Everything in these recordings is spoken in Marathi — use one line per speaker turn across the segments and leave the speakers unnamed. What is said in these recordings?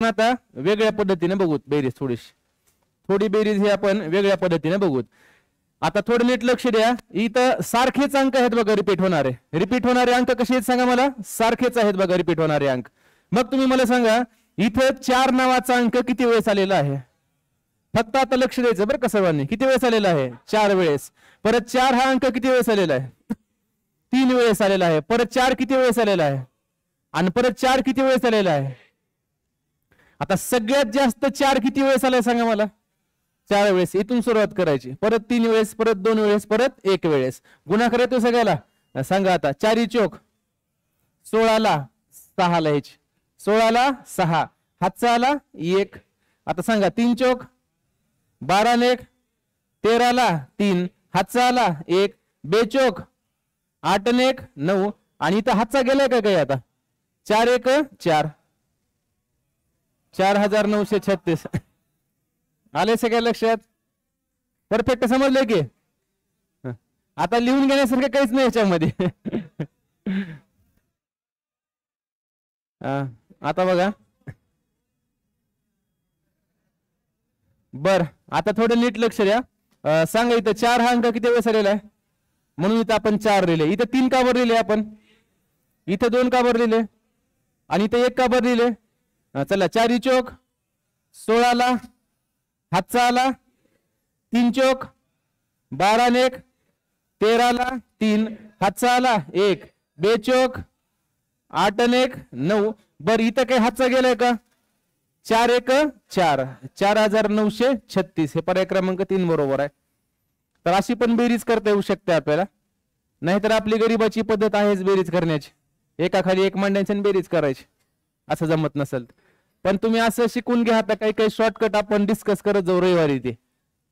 आता वेगळ्या पद्धतीने बघूत बेरीज थोडी बेरीज ही आपण वेगळ्या पद्धतीने बघूत. आता थोडं नीट लक्ष द्या. इथं सारखेच अंक आहेत बघा रिपीट होणारे अंक कसे आहेत सांगा मला. सारखेच आहेत बघा रिपीट होणारे अंक. मग तुम्ही मला सांगा इथं 4 नावाचा अंक किती वेळेस आलेला आहे. फक्त आता लक्ष द्यायचं बरं का सर्वांनी. किती वेळेस आलेला आहे 4 वेळेस. परत 4 हा अंक किती वेळेस आलेला आहे 3 वेळेस आलेला आहे. परत 4 किती वेळेस आलेला आहे आणि परत 4 किती वेळेस आलेला आहे. आता सगळ्यात जास्त 4 किती वेळेस आलाय सांगा मला. 4 वेळेस. इथून सुरुवात करायची. परत 3 वेळेस, परत 2 वेळेस, परत 1 वेळेस. गुणाकार येतो सगळ्याला. सांगा आता 4 चोक 16 ला 6 ला 16 ला 6 हातचा आला 1. आता सांगा 3 चोक 12 ने 1 13 ला 3 हातचा आला 1. बेचोक 8 ने 1 9 आणि इथं हातचा गेलाय का काही आता 4 1 4 4936 आले सगळ्या लक्षात. परफेक्ट समजले की. आता लिहून घेण्यासारखं काहीच नाही याच्यामध्ये. आता बघा बर. आता थोडं नीट लक्ष द्या. सांगा इथं 4 हा अंक किती वेळेस आलेला आहे म्हणून इथं आपण 4 लिहिले. इथं 3 का बरं लिहिले आपण. इथं 2 का बरं लिहिले आणि इथं 1 का बरं लिहिले. चला 4 चोक 16 ला हातचा आला 3 चोक 12 ने 1 13 ला 3 हातचा आला 1. बेचोक 8 ने 1 9. बर इथं काही हातचा गेलाय का 4 1 4 4936 हे पर्याय क्रमांक 3 बरोबर आहे. तर अशी पण बेरीज करता येऊ शकते आपल्याला. नाहीतर आपली गरीबाची पद्धत आहेच बेरीज करण्याची. एकाखाली एक मांडायची आणि बेरीज करायची. असं जमत नसेल पण तुम्ही असं शिकून घ्या. आता काही काही शॉर्टकट आपण डिस्कस करत जाऊ रविवारी ते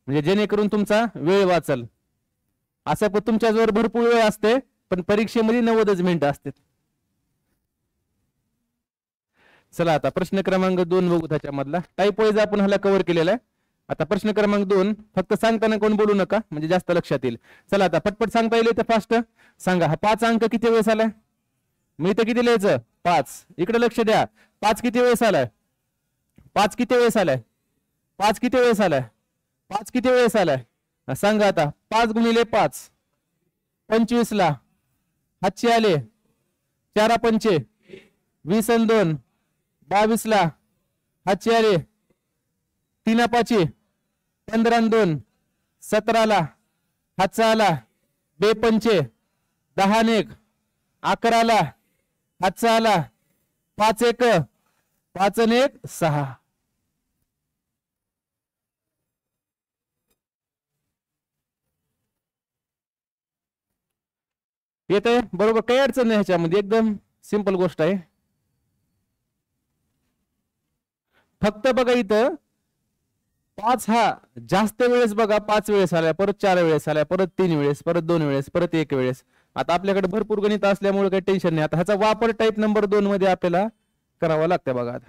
म्हणजे जेणेकरून तुमचा वेळ वाचल. असं पण तुमच्याजवळ भरपूर वेळ असते पण परीक्षेमध्ये 90च मिनिटं असते. चला आता प्रश्न क्रमांक 2 बघू. त्याच्यामधला टाईप वाईज आपण ह्याला कव्हर केलेला आहे. आता प्रश्न क्रमांक 2 फक्त सांगताना कोण बोलू नका म्हणजे जास्त लक्षात येईल. चला आता पटपट सांगता येईल तर फास्ट सांगा. हा 5 अंक किती वेळेस आलाय. मी इथं किती लिहायचं 5. इकडे लक्ष द्या. 5 किती वेळेस आलाय 5 किती वेळेस आलाय 5 किती वेळेस आलाय 5 किती वेळेस आलाय. सांगा आता 5 गुणिले 5 25 ला हातचे आले 4 पंचे 20 आणि 2 22 ला हातचे आले 3 पाचे 15 आणि 2 17 ला हातचा आला बेपंचे 10 आणि 1 11 ला हातचा आला 5 1 5 आणि 1 6. येत आहे बरोबर. काही अडचण नाही ह्याच्यामध्ये. एकदम सिंपल गोष्ट आहे. फक्त बघा इथं 5 हा जास्त वेळेस बघा 5 वेळेस आलाय परत 4 वेळेस आलाय परत 3 वेळेस परत 2 वेळेस परत 1 वेळेस. आता आपल्याकडे भरपूर गणित असल्यामुळे काही टेन्शन नाही. आता ह्याचा वापर टाईप नंबर 2 मध्ये आपल्याला करावा लागतंय बघा. आता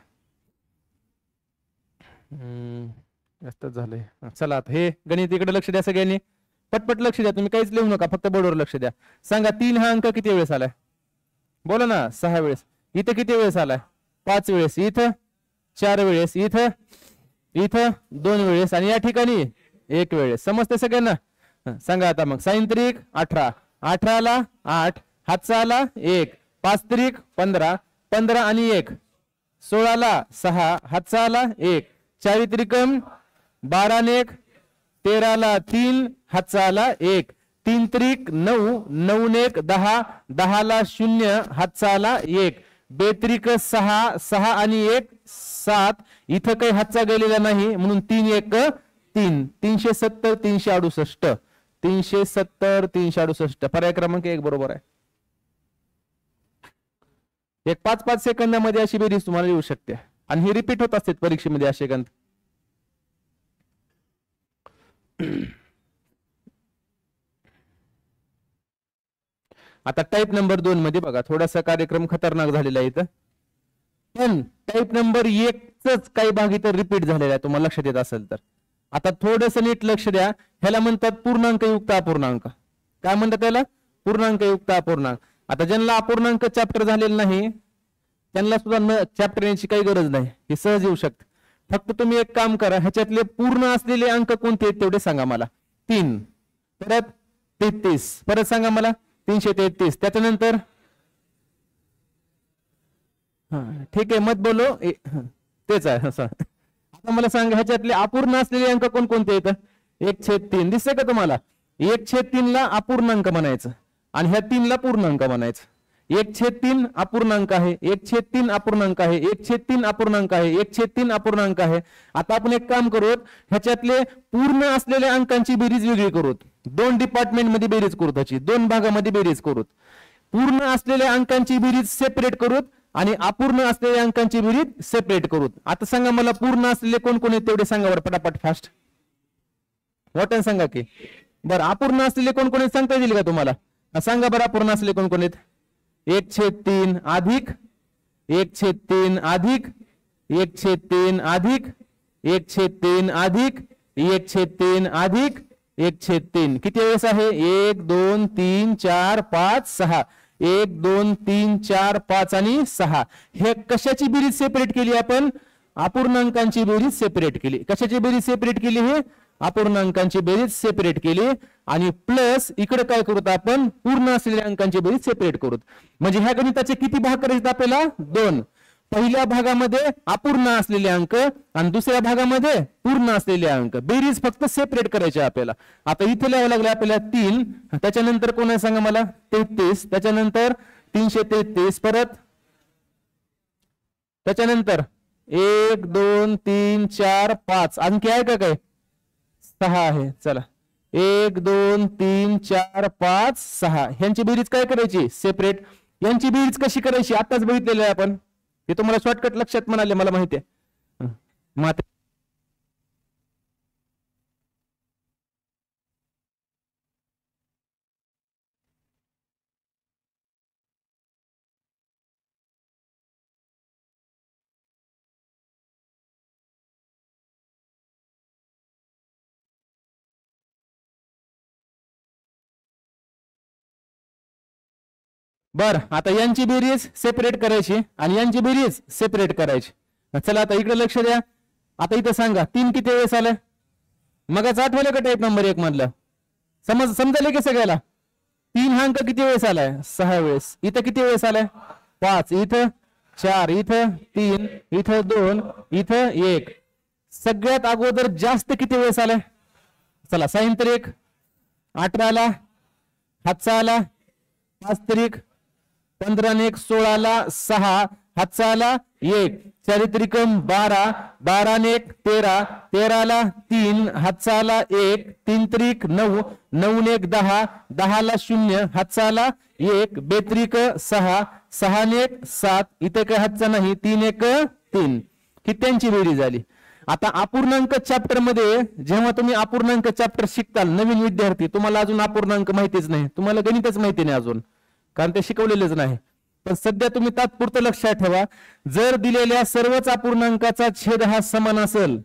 जास्त झालंय. चला आता हे गणित इकडे लक्ष द्या सगळ्यांनी. पटपट लक्ष द्या. तुम्ही काहीच लिहू नका फक्त बोर्डवर लक्ष द्या. सांगा 3 हा अंक किती वेळेस आलाय. बोला ना 6 वेळेस. इथं किती वेळेस आलाय 5 वेळेस. इथं 4 वेळेस. इथं 2 वेळेस आणि या ठिकाणी 1 वेळेस. समजते सगळ्यांना. सांगा आता मग. 6 त्रिक 18 18 ला 8 हातचा आला 1 5 त्रिक 15 15 आणि 1 16 ला 6 हातचा आला 1 4 त्रिकम 12 ने 1 13 ला 3 हातचा आला 1 3 त्रिक 9 9 ने 1 10 10 ला 0 हातचा आला 1 बेत्रिक 6 6 आणि 1 7. इथं काही हातचा गेलेला नाही म्हणून 3 1 3 370 368 370 368 पर्याय क्रमांक 1 बरोबर आहे. एक 5-5 सेकंदामध्ये अशी बेरीज तुम्हाला येऊ शकते आणि ही रिपीट होत असते परीक्षेमध्ये असे गणित. आता टाईप नंबर 2 मध्ये बघा थोडासा कार्यक्रम खतरनाक झालेला आहे इथं. पण टाईप नंबर 1 च काही भाग इथं रिपीट झालेला आहे तुम्हाला लक्षात येत असेल तर. आता थोडंसं नीट लक्ष द्या. ह्याला म्हणतात पूर्णांक युक्त अपूर्णांक. काय म्हणतात त्याला पूर्णांक युक्त अपूर्णांक. आता ज्यांना अपूर्णांक चॅप्टर झालेलं नाही त्यांना सुद्धा चॅप्टर याची काही गरज नाही, हे सहज येऊ शकतं. फक्त तुम्ही एक काम करा, ह्याच्यातले पूर्ण असलेले अंक कोणते आहेत तेवढे सांगा मला. 3, परत 33, परत सांगा मला 333, त्याच्यानंतर ठीक आहे मत बोलो तेच आहे असं. आता मला सांगा ह्याच्यातले अपूर्ण असलेले अंक कोणकोणते आहेत. 1/3 दिसतंय का तुम्हाला. 1/3 ला अपूर्णांक म्हणायचं आणि ह्या 3 ला पूर्णांक म्हणायचं. 1/3 अपूर्णांक आहे, 1/3 अपूर्णांक आहे, 1/3 अपूर्णांक आहे, 1/3 अपूर्णांक आहे. आता आपण एक काम करूत, ह्याच्यातले पूर्ण असलेल्या अंकांची बेरीज वेगळी करूत. 2 डिपार्टमेंट मध्ये बेरीज करू, त्याची 2 भागामध्ये बेरीज करूत. पूर्ण असलेल्या अंकांची बेरीज सेपरेट करूत आणि अपूर्ण असलेल्या अंकांची बेरीज सेपरेट करूत. आता सांगा मला पूर्ण असलेले कोण कोण आहेत तेवढे सांगा बरं पटापट फास्ट. वाटण सांगा की. बरं अपूर्ण असलेले कोण कोण आहेत सांगता येईल का तुम्हाला. सांगा बरं अपूर्ण असलेले कोण कोण आहेत. 1/3 अधिक 1/3 अधिक 1/3 अधिक 1/3 अधिक 1/3 अधिक 1/3 किती वेळेस आहे. 1 2 3 4 5 6. 1 2 3 4 5 आणि 6. हे कशाची बेरीज सेपरेट केली आपण. अपूर्णांकांची बेरीज सेपरेट केली. कशाची बेरीज सेपरेट केली. हे अपूर्णांकांची बेरीज सेपरेट केली आणि प्लस इकडे काय करूत आपण पूर्ण असलेल्या अंकांची बेरीज सेपरेट करूत. म्हणजे ह्या गणिताचे किती भाग करायचे आपल्याला. 2. पहिल्या भागामध्ये अपूर्ण असलेले अंक आणि दुसऱ्या भागामध्ये पूर्ण असलेले अंक. बेरीज फक्त सेपरेट करायचे आपल्याला. आता इथे लिहावं लागलं आपल्याला 3, त्याच्यानंतर कोण आहे सांगा मला. 33, त्याच्यानंतर 333, परत त्याच्यानंतर 1 2 3 4 5 आणखी आहे का काय. 6 आहे. चला 1 2 3 4 5 6 ह्यांची बेरीज काय करायची सेपरेट. यांची बेरीज कशी करायची आताच बघितलेलं आहे आपण. हे तुम्हाला शॉर्टकट लक्षात म्हणाले मला माहिती आहे. बर आता यांची बेरीज सेपरेट करायची आणि यांची बेरीज सेपरेट करायची. चला आता इकडे लक्ष द्या. आता इथं सांगा 3 किती वेळेस आलं. मगच आठवलं का टाईप नंबर 1 मधलं. समजले की सगळ्याला. 3 हा अंक किती वेळेस आलाय 6 वेळेस. इथं किती वेळेस आलाय 5, इथं 4, इथं 3, इथं 2, इथं 1. सगळ्यात अगोदर जास्त किती वेळेस आलाय. चला 6 तर 1 18 ला, हातचा आला 5 तरीक 15 ने 1 16 ला 6, हातचा आला 1 चारित्रिकम 12, 12 ने 1 13, 13 ला 3, हातचा आला 1 3 त्रिक 9, 9 ने 1 10, 10 ला 0, हातचा आला 1 बेत्रिक 6, 6 ने 1 7, इथे काय हातचा नाही 3 1 3. ही त्यांची बेरीज झाली. आता अपूर्णांक चॅप्टर मध्ये जेव्हा तुम्ही अपूर्णांक चॅप्टर शिकताल नवीन विद्यार्थी तुम्हाला अजून अपूर्णांक माहितीच नाही. तुम्हाला गणितच माहिती नाही अजून कारण ते शिकवलेलेच नाही. पण सध्या तुम्ही तात्पुरतं लक्षात ठेवा. जर दिलेल्या सर्वच अपूर्णांकाचा छेद हा समान असेल,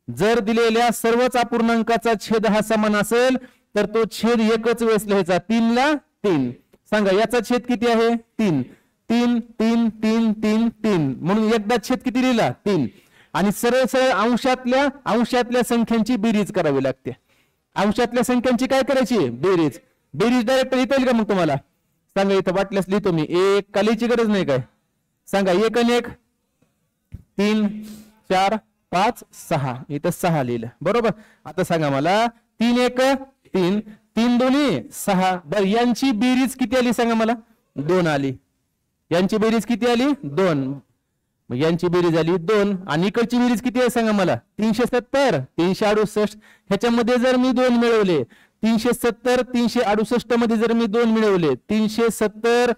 जर दिलेल्या सर्वच अपूर्णांकाचा छेद हा समान असेल तर तो छेद एकच वेळेस लिहायचा. 3 ला 3. सांगा याचा छेद किती आहे 3. 3 3 3 3 3 म्हणून एकदा छेद किती लिहिला 3. आणि सरळ सरळ अंशातल्या संख्यांची बेरीज करावी लागते. अंशातल्या संख्यांची काय करायची बेरीज. बेरीज डायरेक्ट लिहिता येईल का मग तुम्हाला. सांगा इथं वाटल्यास लिहितो मी. 1 कालीची गरज नाही काय. सांगा 1 आणि 1 3 4 5 6 इथं 6 लिहिलं बरोबर. आता सांगा मला 3 1 3 3 दोन्ही 6. बर यांची बेरीज किती आली सांगा मला 2 आली. यांची बेरीज किती आली 2. मग यांची बेरीज आली 2 आणि इकडची बेरीज किती आहे सांगा मला 370 368. ह्याच्यामध्ये जर मी 2 मिळवले 370 368 मध्ये जर मी 2 मिळवले 370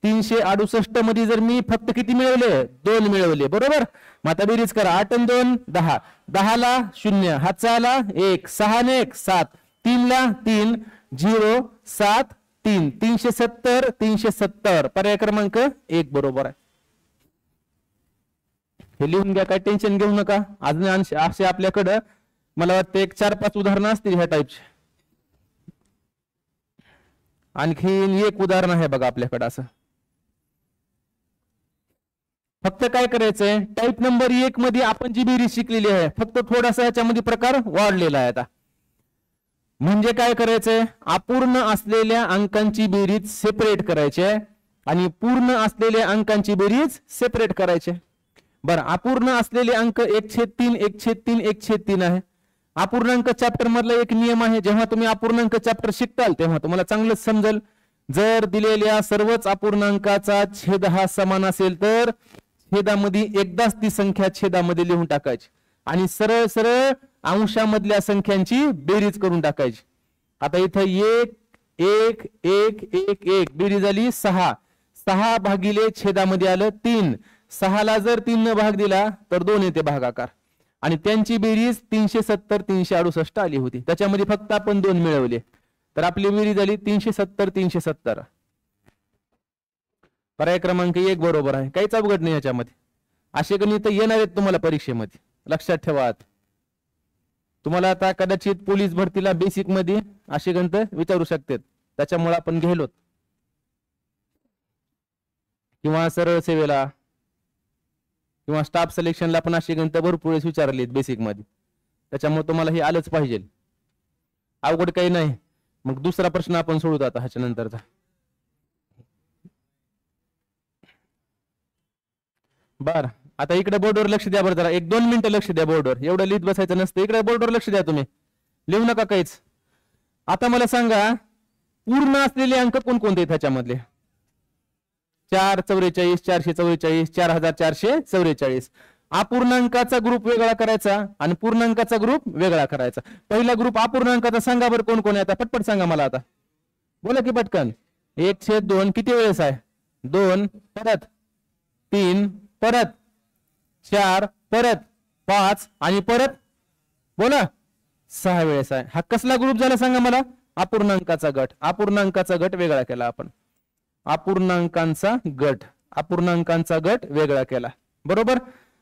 368 मध्ये जर मी फक्त किती मिळवले 2 मिळवले बरोबर. मग आता बेरीज करा 8 आणि 2 10, 10 ला 0, हातचा आला 1, 6 ने 1 7, 3 ला 3 0 7 3 370 370 पर्याय क्रमांक 1 बरोबर आहे. हे लिहून घ्या काय टेन्शन घेऊ नका. अजून असे आपल्याकडं मला वाटतं 1 4-5 उदाहरणं असतील ह्या टाईपचे. आणखीन एक उदाहरण आहे बघा आपल्याकडे असं. फक्त काय करायचंय, टाईप नंबर 1 मध्ये आपण जी बेरीज शिकलेली आहे फक्त थोडासा याच्यामध्ये प्रकार वाढलेला आहे आता. म्हणजे काय करायचंय, अपूर्ण असलेल्या अंकांची बेरीज सेपरेट करायची आहे आणि पूर्ण असलेल्या अंकांची बेरीज सेपरेट करायची. बरं, अपूर्ण असलेले अंक 1/3 1/3 1/3 आहे. अपूर्णांक चॅप्टर मधला एक नियम आहे, जेव्हा तुम्ही अपूर्णांक चॅप्टर शिकताल तेव्हा तुम्हाला चांगलंच समजेल. जर दिलेल्या सर्वच अपूर्णांकाचा छेद हा समान असेल तर छेदामध्ये एकदाच ती संख्या छेदामध्ये लिहून टाकायची आणि सरळ सरळ अंशामधल्या संख्यांची बेरीज करून टाकायची. आता इथं 1 1 1 1 1 बेरीज झाली 6. 6 भागिले छेदामध्ये आलं 3. 6 ला जर 3 न भाग दिला तर 2 येते भागाकार आणि त्यांची बेरीज 370 368 आली होती. त्याच्यामध्ये फक्त आपण 2 मिळवले तर आपली बेरीज झाली 370 370. पर्याय क्रमांक 1 बरोबर आहे, काहीच अवघड नाही याच्यामध्ये. असे गणित येणार आहेत तुम्हाला परीक्षेमध्ये, लक्षात ठेवा. तुम्हाला आता कदाचित पोलीस भरतीला बेसिक मध्ये असे गणित विचारू शकतात, त्याच्यामुळे आपण गेलो. किंवा सरळ सेवेला किंवा स्टाफ सिलेक्शनला पण असे गणित भरपूर विचारलेत बेसिक मध्ये, त्याच्यामुळे तुम्हाला हे आलंच पाहिजे, अवघड काही नाही. मग दुसरा प्रश्न आपण सोडू आता ह्याच्या नंतरचा. बर, आता इकडे बोर्डवर लक्ष द्या बरं, जरा 1-2 मिनिटं लक्ष द्या बोर्डवर, एवढं लिहित बसायचं नसतं. इकडे बोर्डवर लक्ष द्या, तुम्ही लिहू नका काहीच. आता मला सांगा पूर्ण असलेले अंक कोणकोणते आहेत ह्याच्यामधले? 444 444 4444. अपूर्णांकाचा ग्रुप वेगळा करायचा आणि पूर्णांकाचा ग्रुप वेगळा करायचा. पहिला ग्रुप अपूर्णांकाचा सांगा बरं कोण कोण आहे, आता पटपट सांगा मला, आता बोला की पटकन. 1/2 किती वेळेस आहे? 2, परत 3, परत 4, परत 5 आणि परत बोला 6 वेळेस आहे. हा कसला ग्रुप झाला सांगा मला? अपूर्णांकाचा गट. अपूर्णांकाचा गट वेगळा केला आपण, अपूर्णांकांचा गट वेगळा केला, बरोबर.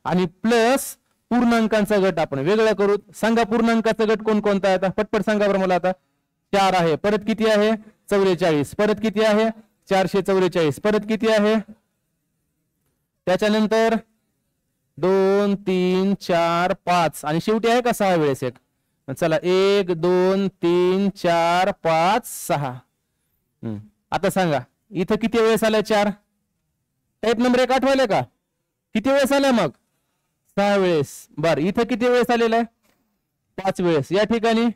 आणि प्लस पूर्णांकांचा गट आपण वेगळा करू. सांगा पूर्णांकाचा गट कोणकोणता आहे आता, पटपट सांगा बरं मला. आता 4 आहे, परत किती आहे? 44, परत किती आहे? 444, परत किती आहे? त्याच्यानंतर 2 3 4 5 आणि शेवटी आहे का 6 वेळेस एक. चला 1 2 3 4 5 6. आता सांगा इथं किती वेळेस आलाय? 4. टाईप नंबर 1 आठवायला का? किती वेळेस आलाय मग? 6 वेळेस. बर, इथं किती वेळेस आलेला आहे? 5 वेळेस. या ठिकाणी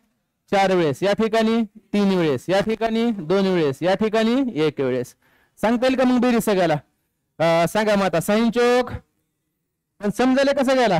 4 वेळेस, या ठिकाणी 3 वेळेस, या ठिकाणी 2 वेळेस, या ठिकाणी 1 वेळेस. सांगता येईल का मग बेरीज सगळ्याला? सांगा मग आता. साईन चौक पण समजायला कसं गेला?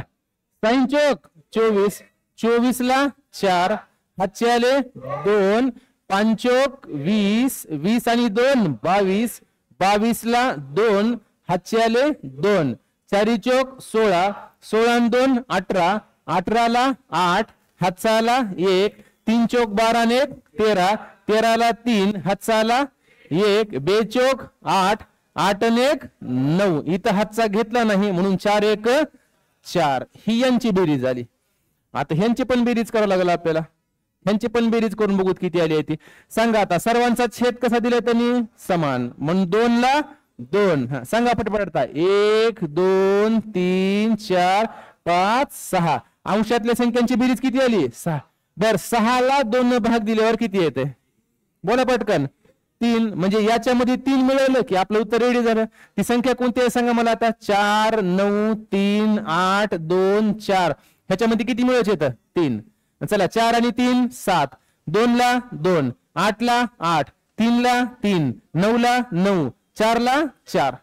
साईन चौक 24, 24 ला 4 हातचे आले 2, 5 चौक 20, 20 आणि 2 22, 22 ला 2 हातचे आले 2, 4 चौक 16, 16 आणि 2 18, 18 ला 8 हातचा आला 1, 3 चौक 12 आणि 1 13, 13 ला 3 हातचा आला 1, 2 चौक 8, 8 आणि 1 9. इथं हातचा घेतला नाही म्हणून 4 1 4. ही यांची बेरीज झाली. आता ह्यांची पण बेरीज करावं लागेल आपल्याला. ह्यांची पण बेरीज करून बघू किती आली आहे ती. सांगा आता. सर्वांचा छेद कसा दिलाय त्यांनी? समान, म्हणून 2 ला 2. सांगा पटपट. 1 2 3 4 5 6. अंशातल्या संख्यांची बेरीज किती आली? 6. बर, 6 ला 2 भाग दिल्यावर किती येते? बोला पटकन. 3. म्हणजे याच्यामध्ये 3 मिळवलं की आपलं उत्तर रेडी झालं. ती संख्या कोणती आहे सांगा मला आता? 4 9 3 8 2 4. ह्याच्यामध्ये किती मिळवायचे येतं? 3. चला 4 आणि 3 7, 2 ला 2, 8 ला 8, 3 ला 3, 9 ला 9, 4 ला 4.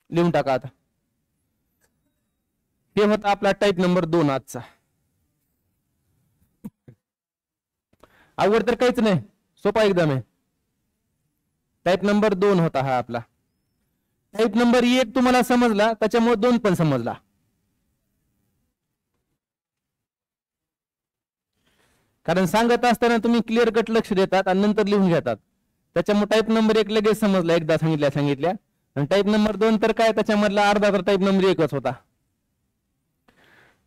लिहून टाका आता. हे होता आपला टाईप नंबर 2 आजचा. अवघड तर काहीच नाही, सोपा एकदम आहे. टाईप नंबर 2 होता हा आपला. टाईप नंबर 1 तुम्हाला समजला, त्याच्यामुळे 2 पण समजला. कारण सांगत असताना तुम्ही क्लिअर कट लक्ष देतात आणि नंतर लिहून घेतात, त्याच्यामुळे टाईप नंबर 1 लगेच समजला, एकदा सांगितल्या. आणि टाईप नंबर 2 तर काय, त्याच्यामधला अर्धा तर टाईप नंबर 1च होता.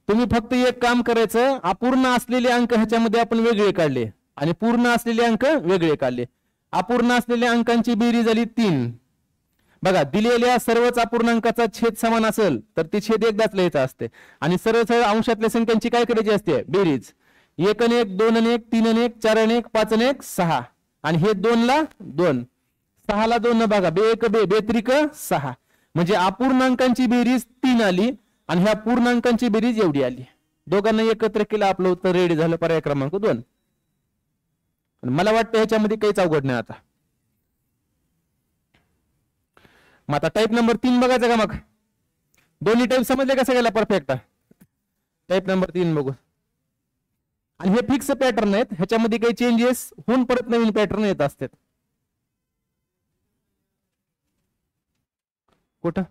तुम्ही फक्त एक काम करायचं, अपूर्ण असलेले अंक ह्याच्यामध्ये आपण वेगळे काढले आणि पूर्ण असलेले अंक वेगळे काढले. अपूर्ण असलेल्या अंकांची बेरीज झाली 3, बघा, दिलेल्या सर्वच अपूर्णांकाचा छेद समान असेल तर ती छेद एकदाच लिहायचा असते आणि सरळ सरळ अंशातल्या संख्यांची काय करायची असते? बेरीज. 1 आणि 1, 2 आणि 1, 3 आणि 1, 4 आणि 1, 5 आणि 1, 6 आणि हे 2 ला 2, 6 ला 2 बघा, बे एक बे, बेत्रिक 6. म्हणजे अपूर्णांकांची बेरीज 3 आली आणि ह्या पूर्णांकांची बेरीज एवढी आली. दोघांना एकत्र केलं, आपलं उत्तर रेडी झालं. पर्याय क्रमांक 2. मला वाटतं ह्याच्यामध्ये काहीच अवघड नाही. आता मग आता टाईप नंबर 3 बघायचा का? मग दोन्ही टाईप समजले का सगळ्याला परफेक्ट? टाईप नंबर 3 बघू. आणि हे फिक्स पॅटर्न आहेत, ह्याच्यामध्ये काही चेंजेस होऊन परत नवीन पॅटर्न येत असतात. कुठं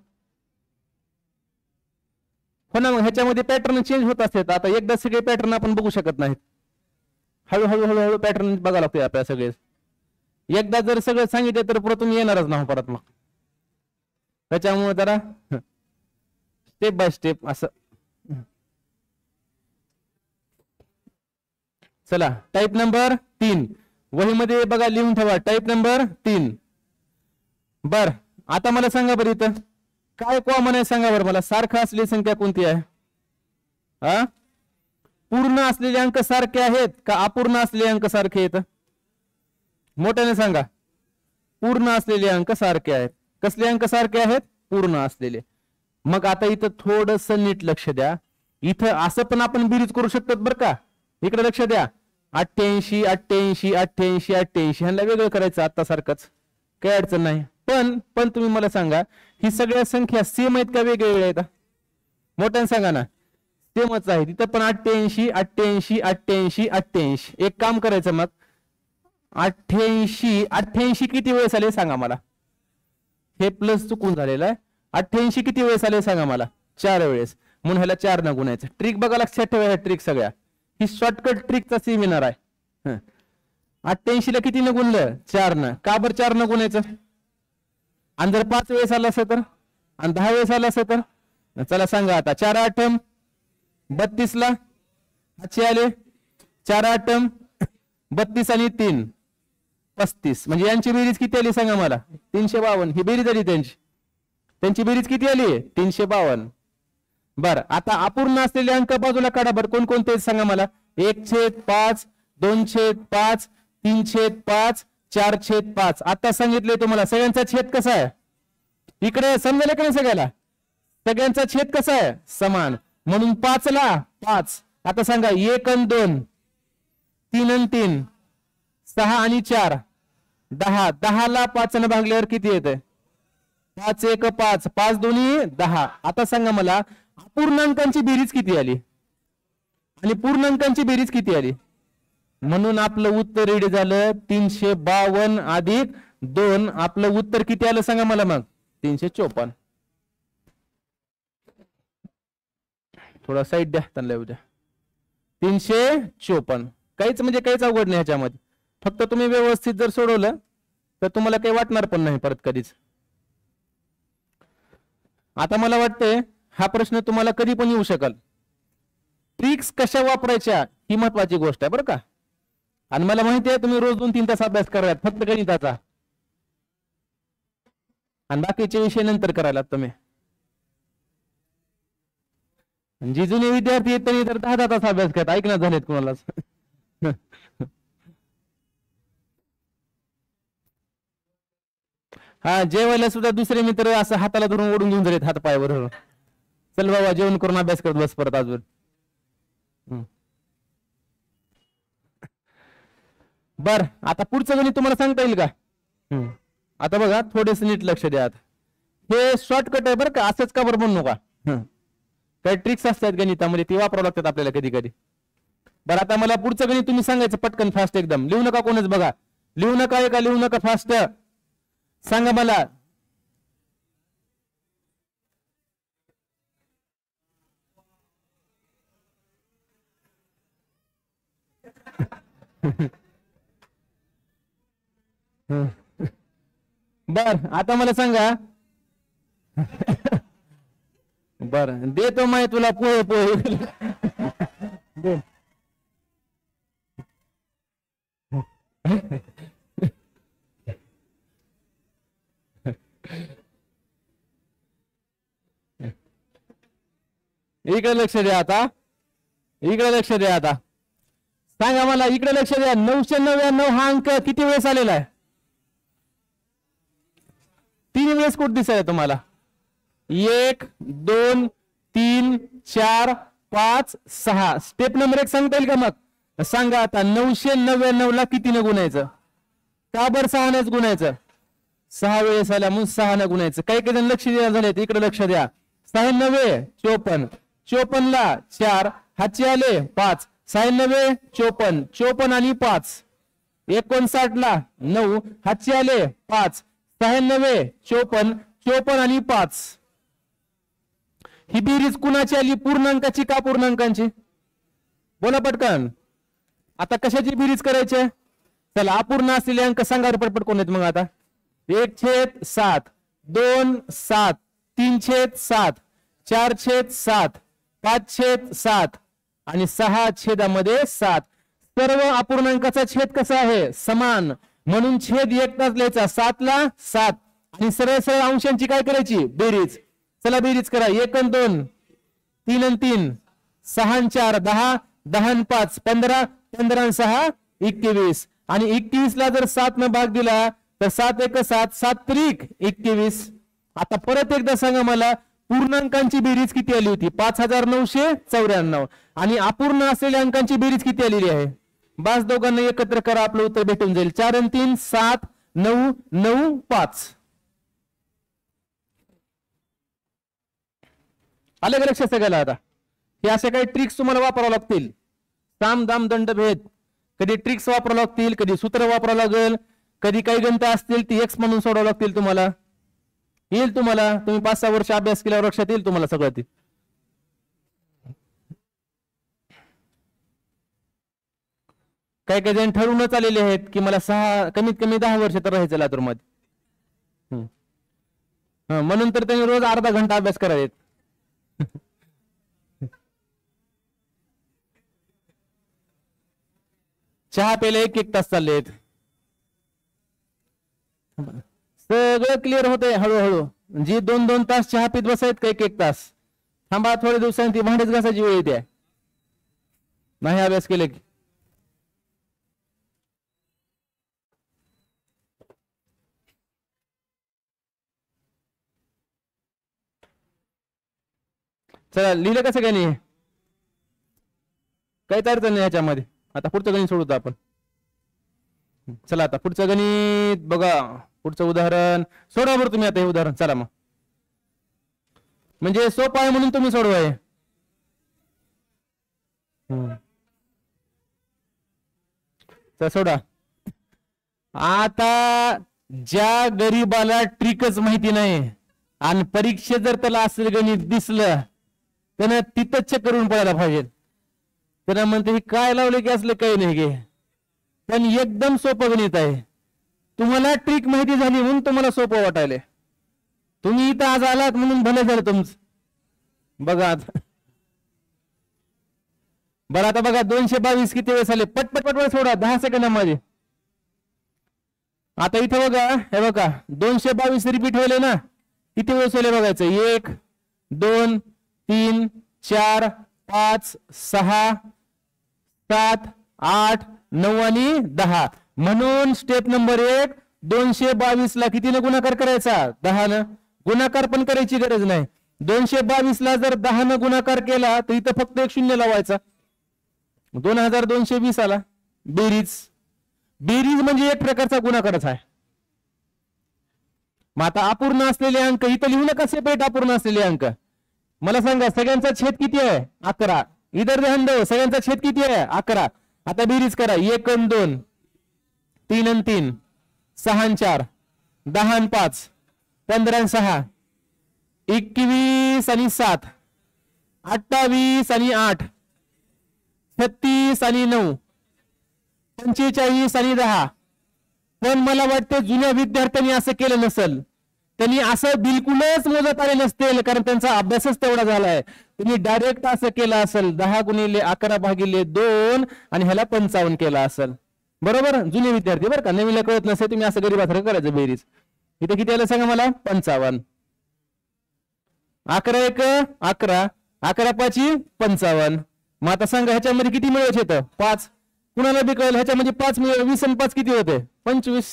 हो ना, मग ह्याच्यामध्ये पॅटर्न चेंज होत असतात. आता एकदा सगळे पॅटर्न आपण बघू शकत नाहीत, हळूहळू हळूहळू पॅटर्न बघायला लागतोय आपल्या सगळे. एकदा जर सगळं सांगितलं तर प्रथम येणारच ना परत. मग त्याच्यामुळे जरा स्टेप बाय स्टेप असं. चला, टाईप नंबर 3 वहीमध्ये बघा, लिहून ठेवा. Type number 3. बर, आता मला सांगा बरं, इथं काय कॉमन आहे सांगा बरं मला. सारखं असलेली संख्या कोणती आहे? हा, पूर्ण असलेले अंक सारखे आहेत का अपूर्ण असलेले अंक सारखे आहेत? मोठ्याने सांगा. पूर्ण असलेले अंक सारखे आहेत. कसले अंक सारखे आहेत? पूर्ण असलेले. मग आता इथं थोडस नीट लक्ष द्या. इथं असं पण आपण बेरीज करू शकतो बरं का. इकडे लक्ष द्या. 88 88 88 88 ह्यांना वेगळं करायचं आता सारखंच, काही अडचण नाही. पण तुम्ही मला सांगा, ही सगळ्या संख्या सेम आहेत का वेगवेगळ्या आहेत? मोठ्याने सांगा ना. सेमच आहे. तिथं पण 88 88 88 88. एक काम करायचं मग, 88 88 किती वेळेस आले सांगा मला. हे प्लस चुकून झालेलं आहे. 88 किती वेळेस आले सांगा मला? 4 वेळेस. म्हणून ह्याला 4 न गुणायचं. ट्रिक बघा, लक्षात ठेवा ह्या ट्रिक सगळ्या. ही शॉर्टकट ट्रिकचा सेमिनार आहे. 88 ला किती न गुणलं? 4 न. का बरं 4 न गुणायचं? आणि जर 5 वेळेस आला असं तर, आणि 10 वेळेस आला असं तर? चला सांगा आता. 4 8 32 ला अच्छे आले. 4 8 32 आणि 3 35. म्हणजे यांची बेरीज किती आली सांगा मला? 352. ही बेरीज आली त्यांची. त्यांची बेरीज किती आली? 352. बर, आता अपूर्ण असलेले अंक बाजूला काढा बरं. कोणकोणते सांगा मला? 1/5 2/5 3/5 4/5. आता सांगितले तुम्हाला सगळ्यांचा छेद कसा आहे. इकडे समजलं का नाही सगळ्याला? सगळ्यांचा छेद कसा आहे? समान. म्हणून 5 ला 5. आता सांगा 1 आणि 2 3 आणि 3 6 आणि 4 10. 10 ला 5 ने भागल्यावर किती येते? 5 1 5 5 दोन्ही 10. आता सांगा मला अपूर्णांकांची बेरीज किती आली आणि पूर्णांकांची बेरीज किती आली? म्हणून आपलं उत्तर रेडी झालं 352 अधिक 2. आपलं उत्तर किती आलं सांगा मला मग? 354. थोडा साईड द्या त्यांना उद्या. 354. काहीच म्हणजे काहीच अवघड नाही ह्याच्यामध्ये. फक्त तुम्ही व्यवस्थित जर सोडवलं तर तुम्हाला काही वाटणार पण नाही परत कधीच. आता मला वाटतंय हा प्रश्न तुम्हाला कधी पण येऊ शकेल. ट्रिक्स कशा वापरायच्या ही महत्वाची गोष्ट आहे बरं का. आणि मला माहिती आहे तुम्ही रोज 2-3 तास अभ्यास करायला फक्त गणिताचा, आणि बाकीचे विषय नंतर करायला तुम्ही. जी जुने विद्यार्थी आहेत त्यांनी तर 10 तास अभ्यास करत ऐकण्यात झालेत कुणालाच. हा, जेवायला सुद्धा दुसरे मित्र असं हाताला धरून ओढून घेऊन जात हात पायावर. चल बाबा जेवण करून अभ्यास करत बस परत अजून. बर, आता पुढचं गणित तुम्हाला सांगता येईल का? आता बघा थोडेस नीट लक्ष द्या. हे शॉर्टकट आहे बरं का, असंच का बरं म्हणू नका. काही ट्रिक्स असतात गणितामध्ये, ती वापरावं लागतात आपल्याला कधी कधी. बरं, आता मला पुढचं गणित तुम्ही सांगायचं पटकन फास्ट एकदम. लिहू नका कोणच, बघा लिहू नका, का लिहू नका, फास्ट सांगा मला. बर, आता मला सांगा. बर, देतो माय तुला पोहे पोहे. इकडे लक्ष द्या आता, इकडे लक्ष द्या आता. सांगा मला, इकडे लक्ष द्या. 999 हा अंक किती वेळेस आलेला आहे? 3 वेळेस कुठे दिसायला तुम्हाला? 1 2 3 4 5 6. स्टेप नंबर 1 सांगता येईल का? मग सांगा आता. 999 ला किती न गुणायचं? का बरं 6 नच गुणायचं? 6 वेळेस आल्या म्हणून 6 न गुणायचं. काही काही जण लक्ष द्या झाले, इकडे लक्ष द्या. 6 9 54, 54 ला 4 हातचे आले 5, 6 9 54, 54 आणि 5 59 ला 9 हातचे आले 5, 6 9 54, 54 आणि 5. ही बेरीज कुणाची आली? पूर्णांकाची का पूर्णांकांची? बोला पटकन. आता कशाची बेरीज करायची? चला, अपूर्ण असलेले अंक सांगा पटपट. कोण आहेत मग आता? 1/7, 2/7, 3/7, 4/7, 5/7 आणि 6/7. सर्व अपूर्णांकाचा छेद कसा आहे? समान. म्हणून छेद एक तास लिहायचा. 7 ला 7 आणि सरळ सरळ अंशांची काय करायची? बेरीज. चला बेरीज करा. 1 आणि 2, 3 आणि 3, 6 आणि 4 10, 10 आणि 5 15, 15 आणि 6 21. आणि 21 ला जर 7 न भाग दिला तर 7 1 7, 7 त्रिक 21. आता परत एकदा सांगा मला, पूर्णांकांची बेरीज किती आली होती? 5994. आणि अपूर्ण असलेल्या अंकांची बेरीज किती आलेली आहे? बास, दोघांना एकत्र करा, आपलं उत्तर भेटून जाईल. 4 आणि 3 7, 9 9 5. आलं का लक्षात सगळ्याला? आता हे अशा काही ट्रिक्स तुम्हाला वापरावं लागतील. साम दाम दंड भेद. कधी ट्रिक्स वापरावं लागतील, कधी सूत्र वापरावं लागेल, कधी काही गणित असतील ती एक्स म्हणून सोडावं लागतील. तुम्हाला येईल, तुम्हाला तुम्ही 5-6 वर्ष अभ्यास केल्यावर लक्षात येईल तुम्हाला सगळं ते. काही काही जण ठरवूनच आलेले आहेत की मला कमीत कमी 10 वर्ष तर राहायचं लातूरमध्ये. म्हणून तर त्यांनी रोज अर्धा घंटा अभ्यास करायचे. चहा प्यायला 1-1 तास चाललेत. सगळं क्लिअर होतंय हळूहळू. जी 2-2 तास चहा पीत बसायत का 1-1 तास, थांबा थोड्या दिवसांनी ती भांडेच घासायची वेळ येते. नाही अभ्यास केले की. चला, लिहिलं कसं काय नाही? काही अडचण नाही ह्याच्यामध्ये. आता पुढचं गणित सोडवतो आपण. चला आता पुढचं गणित बघा. पुढचं उदाहरण सोडवा बरं तुम्ही. आता हे उदाहरण चला मग, म्हणजे सोपं आहे म्हणून तुम्ही सोडवाय. सोडा. आता ज्या गरीबाला ट्रिकच माहिती नाही आणि परीक्षेत जर त्याला असं गणित दिसलं त्यानं तिथंच चेक करून पडायला पाहिजे. त्यांना म्हणते हे काय लावले की असलं काही नाही गे, पण एकदम सोपं गणित आहे. तुम्हाला ट्रिक माहिती झाली म्हणून तुम्हाला सोपं वाटायले. तुम्ही इथं आज आलात म्हणून भले झालं तुमचं. बघा आता, बरं आता बघा 222 किती वेळेस आले? पटपट पटपट सोडा 10 सेकंदामध्ये. आता इथे बघा, हे बघा 222 रिपीट होईल ना. किती वेळेस होईल बघायचं? 1 2 3 4 5 6 7 8 9 आणि 10. म्हणून स्टेप नंबर 1 222 ला कितीने गुणाकार करायचा? 10 न. गुणाकार पण करायची गरज नाही. 222 ला जर 10 न गुणाकार केला तर इथं फक्त एक शून्य लावायचा. 2220 आला. बेरीज. बेरीज म्हणजे एक प्रकारचा गुणाकारच आहे. मग आता अपूर्ण असलेले अंक इथं लिहू नका सेपरेट. अपूर्ण असलेले अंक मला सांगा, सगळ्यांचा छेद किती आहे? 11. इधर ध्यान दो, सगळ्यांचा छेद किती आहे? 11. आता बेरीज करा. 1 आणि 2, 3 आणि 3, 6 आणि 4, 10 आणि 5, 15 आणि 6, 21 आणि 7, 28 आणि 8, 36 आणि 9, 45 आणि 10. पण मला वाटतं जुन्या विद्यार्थ्यांनी असं केलं नसेल. त्यांनी असं बिलकुलच मोजत आले नसतील, कारण त्यांचा अभ्यासच तेवढा झालाय. तुम्ही डायरेक्ट असं केलं असेल 10 गुणिले 11 भागिले 2 आणि ह्याला 55 केला असेल. बरोबर? जुने विद्यार्थी बरं का, नवीनला कळत नसेल तुम्ही असं गरीबासारखं करायचं बेरीज. इथे किती आलं सांगा मला? 55. 11 1 11, 11 पाची 55. मग आता सांगा ह्याच्यामध्ये किती मिळवायचे येतं 5. कुणाला बी कळेल ह्याच्यामध्ये 5 मिळेल. 20 आणि 5 किती होते 25.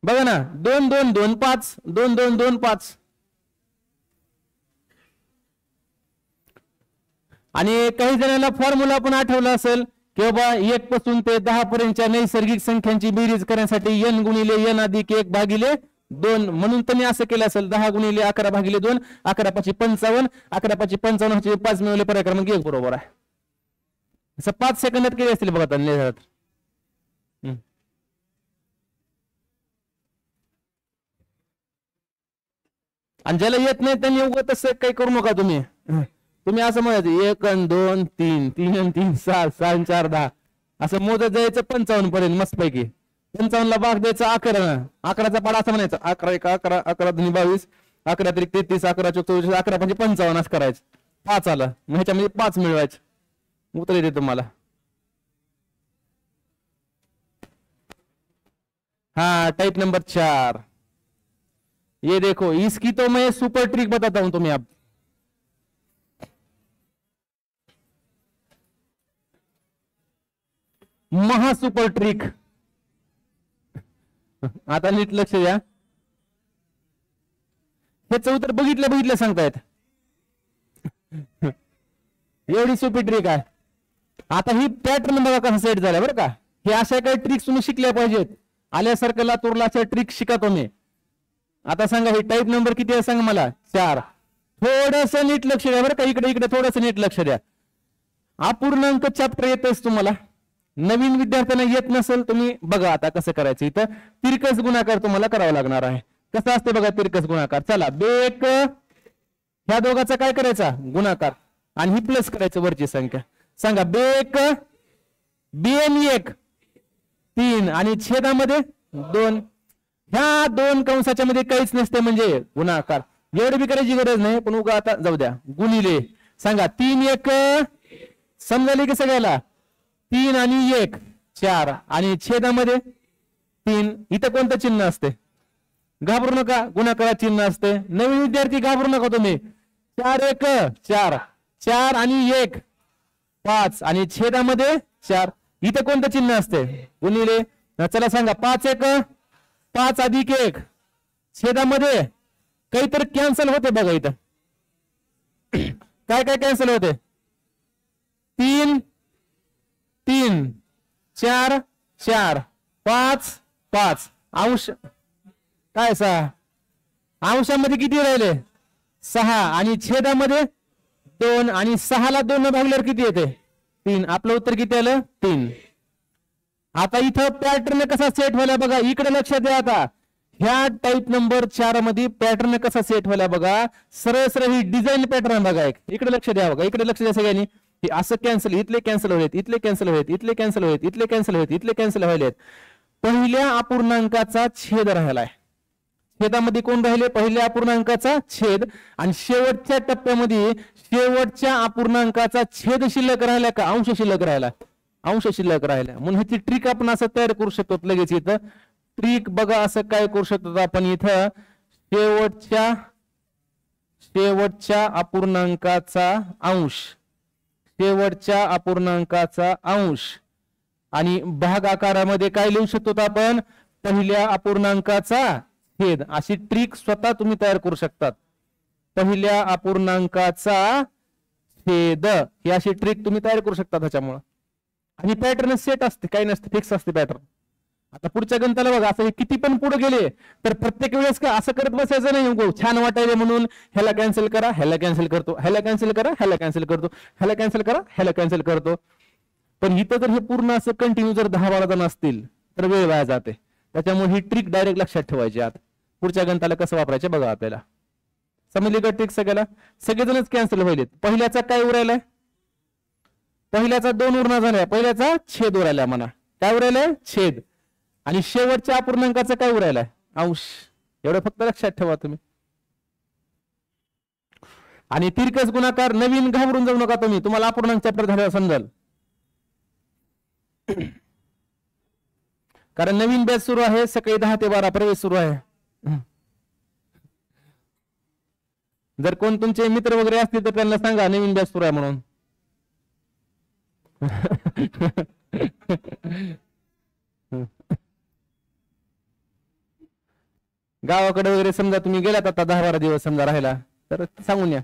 बघा ना 2 2 2 5 2 2 2 5. आणि काही जणांना फॉर्म्युला पण आठवला असेल की बाबा 1 पासून ते 10 पर्यंतच्या नैसर्गिक संख्यांची बेरीज करण्यासाठी n गुणिले n अधिक 1 भागिले 2 म्हणून त्यांनी असं केलं असेल 10 गुणिले 11 भागिले 2 11 पाची 55 11 पाची 55 5 मिळवले पर्याय क्रमांक 1 बरोबर आहे. असं 5 सेकंदात केले असतील बघा त्यांनी. आणि ज्याला येत नाही त्यांनी उगत तसं काही करू नका तुम्ही. तुम्ही असं म्हणत 1 आणि 2 3 3 आणि 3 6 6 आणि 4 10 असं मोजत जायचं 55 पर्यंत मस्त पैकी. 55 ला भाग द्यायचा 11. 11चा पाडा असं म्हणायचा 11 1 11 11 2 22 11 3 33 11 24 11 5 55 असं करायचं. 5 आलं मग ह्याच्यामध्ये 5 मिळवायचं उत्तर येते तुम्हाला. हाँ टाइप नंबर 4. ये देखो इसकी तो मैं सुपर ट्रिक बताता हूं तुम्हें अब. महा सुपर ट्रिक. आता नीट लक्ष द्या. ह्याचं उत्तर बघितलं सांगतायत. एवढी सोपी ट्रिक आहे. आता ही पॅटर्न बघा कसा सेट झाला बरं का. हे अशा काही ट्रिक्स तुम्ही शिकल्या पाहिजेत. आल्यासारखं लातूरला अशा ट्रिक शिका तुम्ही. आता सांगा ही टाईप नंबर किती आहे सांगा मला 4. थोडस नीट लक्ष द्या बरं का. इकडे इकडे थोडस नीट लक्ष द्या. अपूर्णांक चॅप्टर येतच तुम्हाला. नवीन विद्यार्थ्यांना येत नसेल तुम्ही बघा आता कसं करायचं. इथं तिरकस गुणाकार तुम्हाला करावा लागणार आहे. कसं असते बघा तिरकस गुणाकार. चला बेक ह्या दोघांचा काय करायचा गुणाकार आणि ही प्लस करायचं वरची संख्या. सांगा बेक BN1 3 आणि छेदामध्ये 2. ह्या 2 कंसाच्या मध्ये काहीच नसते म्हणजे गुणाकार. एवढी बी करायची गरज नाही पण उगा आता जाऊ द्या. गुणिले सांगा 3 1 समजाले की सगळ्याला 3 आणि 1 4 आणि छेदामध्ये 3. इथं कोणतं चिन्ह असते घाबरू नका. गुणाकारात चिन्ह असते. नवीन विद्यार्थी घाबरू नका तुम्ही. 4 1 4 4 आणि 1 5 आणि छेदामध्ये 4. इथं कोणतं चिन्ह असते गुणिले. चला सांगा 5 1 5 अधिक 1 छेदामध्ये काहीतरी कॅन्सल होते बघा. इथं काय काय कॅन्सल होते 3 3 4 4 5 5 अंश काय 6 अंशामध्ये किती राहिले 6 आणि छेदामध्ये 2 आणि 6 ला 2 भागल्यावर किती येते 3. आपलं उत्तर किती आलं 3. आता इथं पॅटर्न कसा सेट व्हायला बघा. इकडे लक्ष द्या. आता ह्या टाईप नंबर 4 मध्ये पॅटर्न कसा सेट व्हायला बघा. सरळ सरळ ही डिझाईन पॅटर्न बघा. इकडे लक्ष द्या बघा. इकडे लक्ष द्या सगळ्यांनी. हे असं कॅन्सल इथले कॅन्सल होईल इथले कॅन्सल होईल इथले कॅन्सल होईल इथले कॅन्सल होईल इथले कॅन्सल व्हायलेत. पहिल्या अपूर्णांकाचा छेद राहिलाय. छेदामध्ये कोण राहिले पहिल्या अपूर्णांकाचा छेद आणि शेवटच्या टप्प्यामध्ये शेवटच्या अपूर्णांकाचा छेद शिल्लक राहिला का अंश शिल्लक राहिला. अंश शिल्लक राहिला म्हणून ह्याची ट्रिक आपण असं तयार करू शकतो लगेच. इथं ट्रिक बघा असं काय करू शकतो आपण. इथं शेवटच्या अपूर्णांकाचा अंश शेवटच्या अपूर्णांकाचा अंश आणि भागाकारामध्ये काय लिहू शकतो आपण पहिल्या अपूर्णांकाचा छेद. अशी ट्रिक स्वतः तुम्ही तयार करू शकतात. पहिल्या अपूर्णांकाचा छेद ही अशी ट्रिक तुम्ही तयार करू शकता त्याच्यामुळे. आणि पॅटर्न सेट असते काही नसते फिक्स असते पॅटर्न. आता पुढच्या गणिताला बघा असं किती पण पुढे गेले तर प्रत्येक वेळेस का असं करत बसायचं नाही. छान वाटायला म्हणून ह्याला कॅन्सल करा ह्याला कॅन्सल करतो ह्याला कॅन्सल करा ह्याला कॅन्सल करतो ह्याला कॅन्सल करा ह्याला कॅन्सल करतो. पण इथं जर हे पूर्ण असं कंटिन्यू जर 10-12 जण असतील तर वेळ वाया जाते. त्याच्यामुळे ही ट्रिक डायरेक्ट लक्षात ठेवायची. आता पुढच्या गणिताला कसं वापरायचे बघा आपल्याला. समजली का ट्रिक सगळ्याला. सगळेजणच कॅन्सल व्हायलेत. पहिल्याचा काय उरायलाय पहिल्याचा 2 उरणा झालाय. पहिल्याचा छेद उरायलाय म्हणा. काय उरायलाय छेद आणि शेवटच्या अपूर्णांकाचा काय उरायलाय अंश. एवढं फक्त लक्षात ठेवा तुम्ही. आणि तिरकस गुणाकार नवीन घाबरून जाऊ नका तुम्ही. तुम्हाला अपूर्णांक चॅप्टर झाल्यावर समजेल. कारण नवीन बॅच सुरू आहे. सकाळी 10 ते 12 प्रवेश सुरू आहे. जर कोण तुमचे मित्र वगैरे असतील तर त्यांना सांगा नवीन बॅच सुरू आहे म्हणून. गावाकडे वगैरे समजा तुम्ही गेलात आता 10-12 दिवस समजा राहायला तर सांगून या.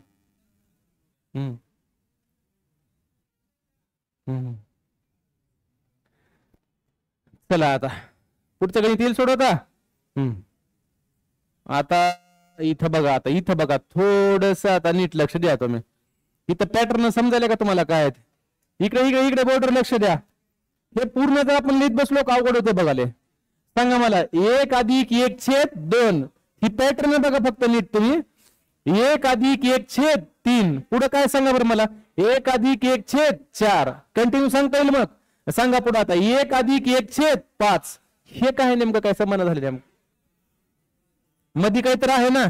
चला आता पुढचं गणित येईल सोडवता. आता इथं बघा थोडस आता नीट लक्ष द्या तुम्ही. इथं पॅटर्न समजायला का तुम्हाला काय? इकडे इकडे इकडे बोर्डर लक्ष द्या. हे पूर्ण जर आपण लिहित बसलो का अवघड होते बघाले. सांगा मला 1 + 1/2 ही पॅटर्न बघा फक्त नीट तुम्ही. 1 + 1/3 पुढे काय सांगा बरं मला. 1 + 1/4 कंटिन्यू सांगता येईल मग. सांगा पुढे आता 1 + 1/5 हे काय नेमकं काय संबंध झाले त्या मध्ये काहीतरी आहे ना.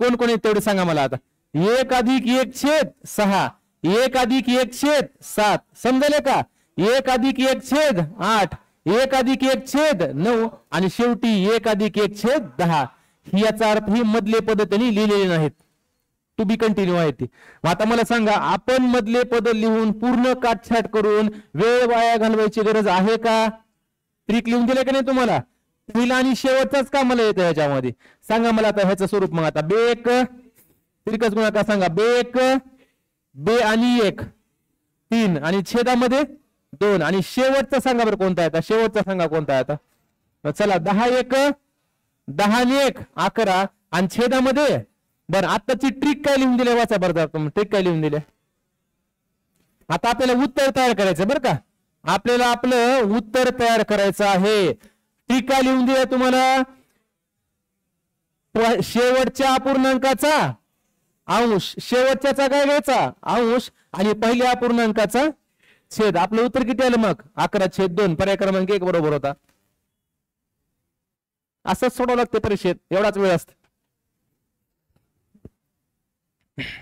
कोण कोण तेवढे सांगा मला आता. 1 + 1/6 1 + 1/7 समजले का. 1 + 1/8 1 + 1/9 आणि शेवटी 1 + 1/10 ही याचा अर्थ ही मधले पद त्यांनी लिहिलेले नाहीत. टू बी कंटिन्यू आहे ती. आता मला सांगा आपण मधले पद लिहून पूर्ण काटछाट करून वेळ वाया घालवायची गरज आहे का. ट्रिक लिहून दिले का नाही तुम्हाला. पहिला आणि शेवटचाच का मला येतं ह्याच्यामध्ये. सांगा मला आता ह्याचं स्वरूप. मग आता 1 त्रिकच गुणाकार सांगा. 1 2 आणि 1 3 आणि छेदामध्ये 2 आणि शेवटचा सांगा बरं कोणता आहे आता. शेवटचा सांगा कोणता आहे आता. चला 10 1 10 आणि 1 11 आणि छेदामध्ये बरं. आताची ट्रिक काय लिहून दिली वाचा बरं. ट्रिक काय लिहून दिले. आता आपल्याला उत्तर तयार करायचं बरं का. आपल्याला आपलं उत्तर तयार करायचं आहे. ट्रिक काय लिहून दिली तुम्हाला. शेवटच्या अपूर्णांकाचा अंश शेवटच्याचा काय घ्यायचा अंश आणि पहिल्या अपूर्णांकाचा छेद. आपलं उत्तर किती आलं मग 11/2. पर्याय क्रमांक 1 बरोबर होता. असंच सोडावं लागते परीक्षेत. एवढाच वेळ असतो.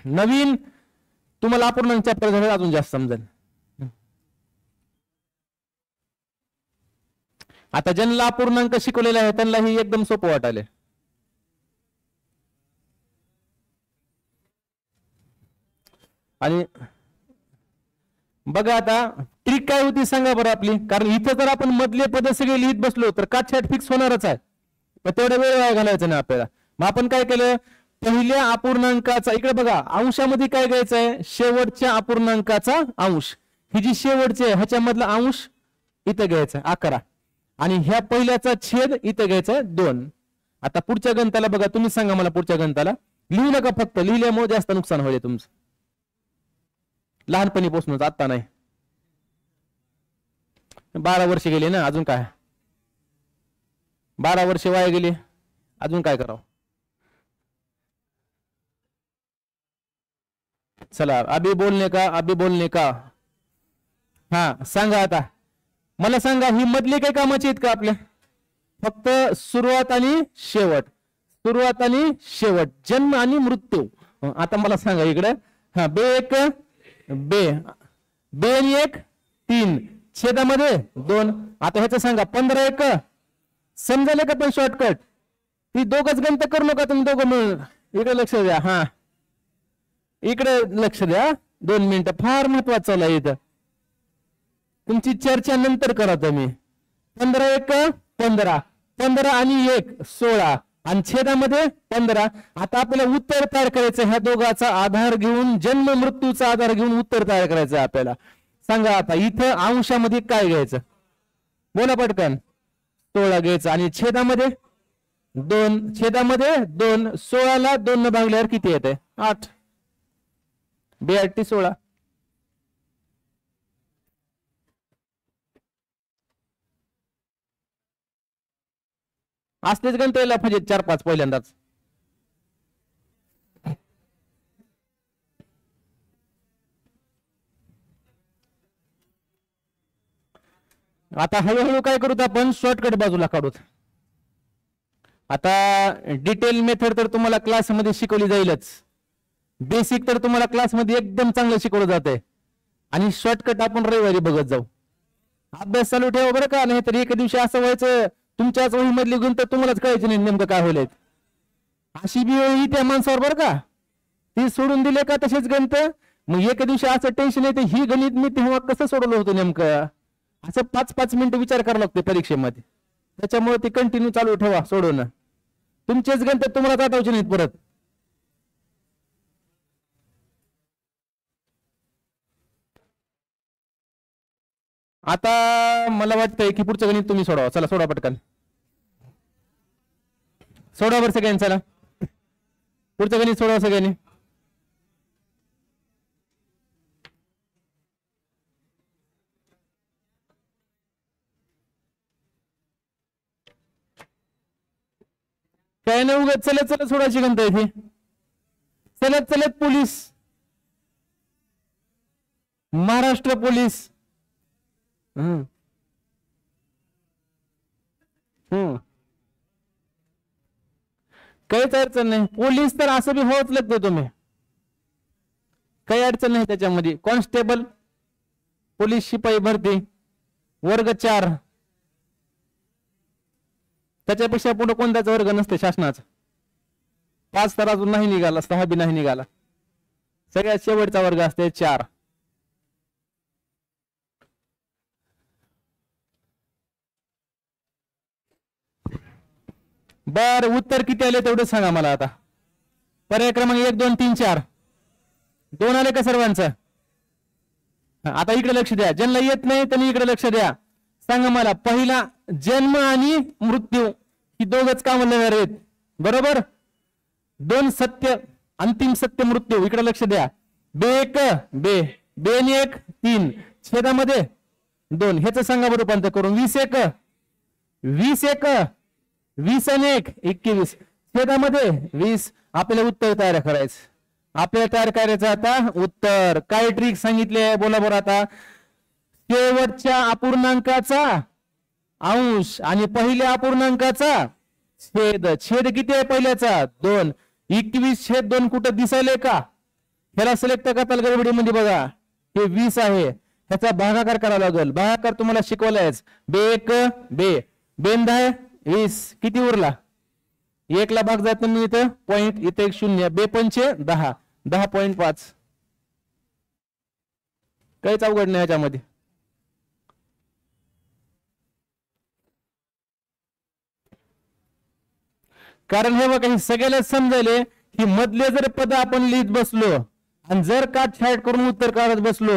नवीन तुम्हाला अपूर्णांक चॅप्टर झाले अजून जास्त समजेल. आता ज्यांना अपूर्णांक शिकवलेला आहे त्यांना ही एकदम सोपं वाटायले. आणि बघा आता ट्रिक काय होती सांगा बरं आपली. कारण इथं जर आपण मधले पद सगळे लिहित बसलो तर काटछाट फिक्स होणारच आहे. तेवढा वेळ वाया घालायचा नाही आपल्याला. मग आपण काय केलं पहिल्या अपूर्णांकाचा इकडे बघा अंशामध्ये काय घ्यायचं आहे शेवटच्या अपूर्णांकाचा अंश. ही जी शेवटची आहे ह्याच्यामधला अंश इथं घ्यायचा 11 आणि ह्या पहिल्याचा छेद इथं घ्यायचा 2. आता पुढच्या गणिताला बघा. तुम्ही सांगा मला पुढच्या गणिताला. लिहू नका फक्त. लिहिल्यामुळे जास्त नुकसान होईल तुमचं. लहानपणीपासूनच आता नाही. 12 वर्ष गेले ना अजून काय. 12 वर्ष वाया गेले अजून काय करावं. चला अभी बोलने का हा सांगा आता मला. सांगा ही मधली काही कामाची आहेत का आपल्या. फक्त सुरुवात आणि शेवट. सुरुवात आणि शेवट. जन्म आणि मृत्यू. आता मला सांगा इकडे. हा 1 2 आणि 1 3 छेदामध्ये 2. आता ह्याचं सांगा 15 1 समजायला का पण शॉर्टकट. ती दोघच गणित करू नका तुम्ही दोघं मिळून. इकडे लक्ष द्या. हा इकडे लक्ष द्या. 2 मिनिटं फार महत्वाचं चालू आहे इथं. तुमची चर्चा नंतर करा तुम्ही. 15 1 15 15 आणि 1 16 आणि छेदामध्ये 15. आता आपल्याला उत्तर तयार करायचं. ह्या दोघाचा आधार घेऊन जन्म मृत्यूचा आधार घेऊन उत्तर तयार करायचं आपल्याला. सांगा आता इथं अंशामध्ये काय घ्यायचं बोला पटकन. 16 घ्यायचं आणि छेदामध्ये 2 छेदामध्ये 2 16ला 2 न भागल्यावर किती येते 8. 2 16. असलेच गणित यायला पाहिजे 4-5 पहिल्यांदाच. आता हळूहळू काय करूत आपण शॉर्टकट बाजूला काढूत. आता डिटेल मेथड तर तुम्हाला क्लासमध्ये शिकवली जाईलच. बेसिक तर तुम्हाला क्लासमध्ये एकदम चांगलं शिकवलं जाते आणि शॉर्टकट आपण रविवारी बघत जाऊ. अभ्यास चालू ठेवा बरं का. नाही तर एका दिवशी असं व्हायचं तुमच्याच वहीमधली गुण तर तुम्हालाच कळायचं नाही नेमकं काय होईल. अशी बी वेळ त्या माणसावर बरं का. ती सोडून दिले का तसेच गणित? मग एका दिवशी असं टेन्शन येते, ही गणित मी तेव्हा कसं सोडवलं होतं नेमकं, असं 5-5 मिनिटं विचार करावा लागतो परीक्षेमध्ये. त्याच्यामुळे ते कंटिन्यू चालू ठेवा सोडवणं. तुमचेच गणित तुम्हाला आठवायचे नाहीत परत. आता मला वाटतंय की पुढचं गणित तुम्ही सोडवा. चला सोडा पटकन, सोडा बरं सगळ्यांनी. चला पुढचं गणित सोडवा सगळ्यांनी. काय नाही, उगाच चलत चलत सोडायची गणित इथे. चलत चलत पोलीस, महाराष्ट्र पोलीस. काहीच अडचण नाही. पोलीस तर असं बी होत लागतं तुम्ही, काही अडचण नाही त्याच्यामध्ये. कॉन्स्टेबल, पोलीस शिपाई भरती वर्ग 4, त्याच्यापेक्षा पुढे कोणताच वर्ग नसते शासनाचा. 5 तर अजून नाही निघाला, 6 बी नाही निघाला. सगळ्यात शेवटचा वर्ग असते 4. बर, उत्तर किती आले तेवढं सांगा मला आता. पर्याय क्रमांक 1, 2, 3, 4. 2 आले का सर्वांचं? आता इकडे लक्ष द्या, ज्यांना येत नाही त्यांनी इकडे लक्ष द्या. सांगा मला, पहिला जन्म आणि मृत्यू ही दोघच काम येणार आहेत, बरोबर? 2 सत्य, अंतिम सत्य मृत्यू. इकडे लक्ष द्या. बे 1 3 छेदामध्ये 2. ह्याच सांगा बरं रूपांतर करून. 20 1 20 आणि 1 21 छेदामध्ये 20. आपल्याला उत्तर तयार करायचं. आपल्याला तयार करायचं आता उत्तर. काय ट्रिक सांगितले बोला बरं आता. शेवटच्या अपूर्णांकाचा अंश आणि पहिल्या अपूर्णांकाचा छेद. छेद किती आहे पहिल्याचा? 2. 21/2 कुठं दिसायले का? ह्याला सिलेक्ट करताल गडबडीमध्ये बघा. हे 20 आहे, ह्याचा भागाकार करावा लागेल. भागाकार तुम्हाला शिकवलायच. बे 10 20 किती उरला? 1 ला भाग जात मी इथं पॉईंट, इथे 1 0. बे 5 10 10.5. काहीच अवघड नाही याच्यामध्ये. कारण हे बघा, हे सगळ्याला समजायले की मधले जर पद आपण लिहित बसलो आणि जर काट छाट करून उत्तर काढत बसलो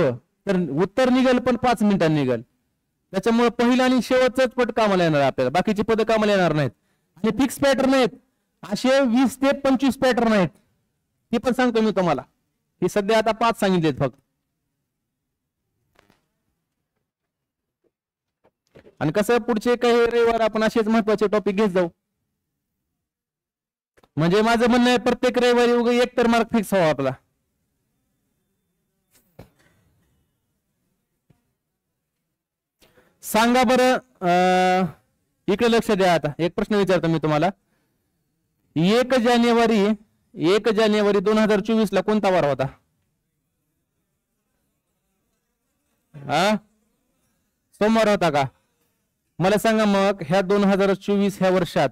तर उत्तर निघेल पण 5 मिनिटांनी निघेल. त्याच्यामुळे पहिला आणि शेवटच पद कामाला येणार आपल्याला, बाकीची पद कामाला येणार नाहीत. आणि फिक्स पॅटर्न आहेत असे 20 ते 25 पॅटर्न आहेत, ते पण सांगतो मी तुम्हाला. हे सध्या आता 5 सांगितलेत फक्त. आणि कसं पुढचे काही रविवार आपण असेच महत्वाचे टॉपिक घेत जाऊ. म्हणजे माझं म्हणणं आहे प्रत्येक रविवारी 1 तर मार्क फिक्स व्हावा आपला. सांगा बरं, इकडे लक्ष द्या. आता एक प्रश्न विचारतो मी तुम्हाला. 1 जानेवारी 2024 ला कोणता वार होता? सोमवार होता का? मला सांगा मग ह्या 2024 ह्या वर्षात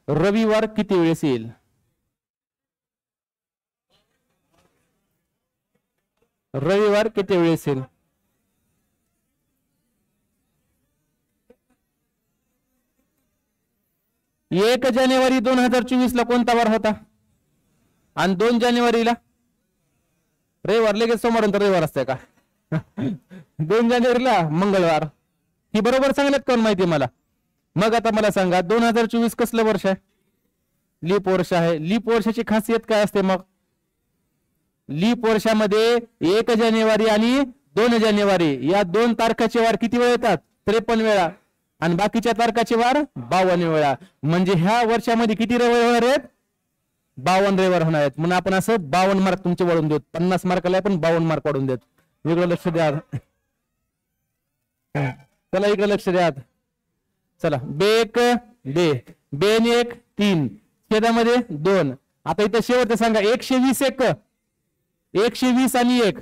रविवार किती वेळेस येईल? रविवार किती वेळेस येईल? एक जानेवारी 2024 ला कोणता वार होता? आणि 2 जानेवारीला रविवार. लगेच सोमवार नंतर रविवार असते का? 2 जानेवारीला मंगळवार. ही बरोबर सांगल्यात कोण माहिती मला? मग आता मला सांगा 2024 कसलं वर्ष आहे? लीप वर्ष आहे. लीप वर्षाची खासियत काय असते मग? लीप वर्षामध्ये 1 जानेवारी आणि 2 जानेवारी या 2 तारखाचे वार किती वेळा येतात? 53 वेळा. आणि बाकीच्या तारखाचे वार 52 वेळा. म्हणजे ह्या वर्षामध्ये किती रविवार होणार आहेत? 52 रविवार होणार आहेत. म्हणून आपण असं 52 मार्क तुमचे वाढून देत. 50 मार्काला आपण 52 मार्क वाढून देत. वेगळं लक्ष द्या. चला इकडे लक्ष द्या. चला बे 1 3 छेदामध्ये 2. आता इथे शेवटचं सांगा. 120 आणि 1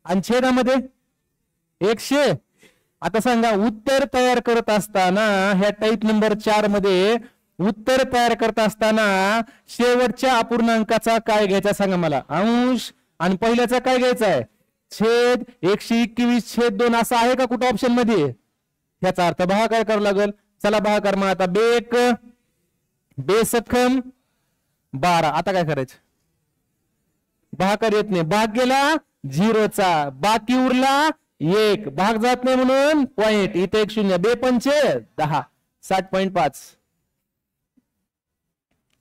आणि छेदामध्ये 100. आता सांगा उत्तर तयार करत असताना ह्या टाईप नंबर 4 मध्ये उत्तर तयार करत असताना शेवटच्या अपूर्णांकाचा काय घ्यायचा सांगा मला. अंश आणि पहिल्याचा काय घ्यायचा आहे, छेद. 121/2 असं आहे का कुठं ऑप्शन मध्ये. याचा अर्थ भागाकार करावं लागेल. चला भागाकार मग आता बेक बेसखम 12. आता काय करायचं, भागाकार येत नाही, भाग गेला 0चा, बाकी उरला 1, भाग जात नाही म्हणून पॉइंट, इथे 1 0, 2 पंचे 10, 60.5.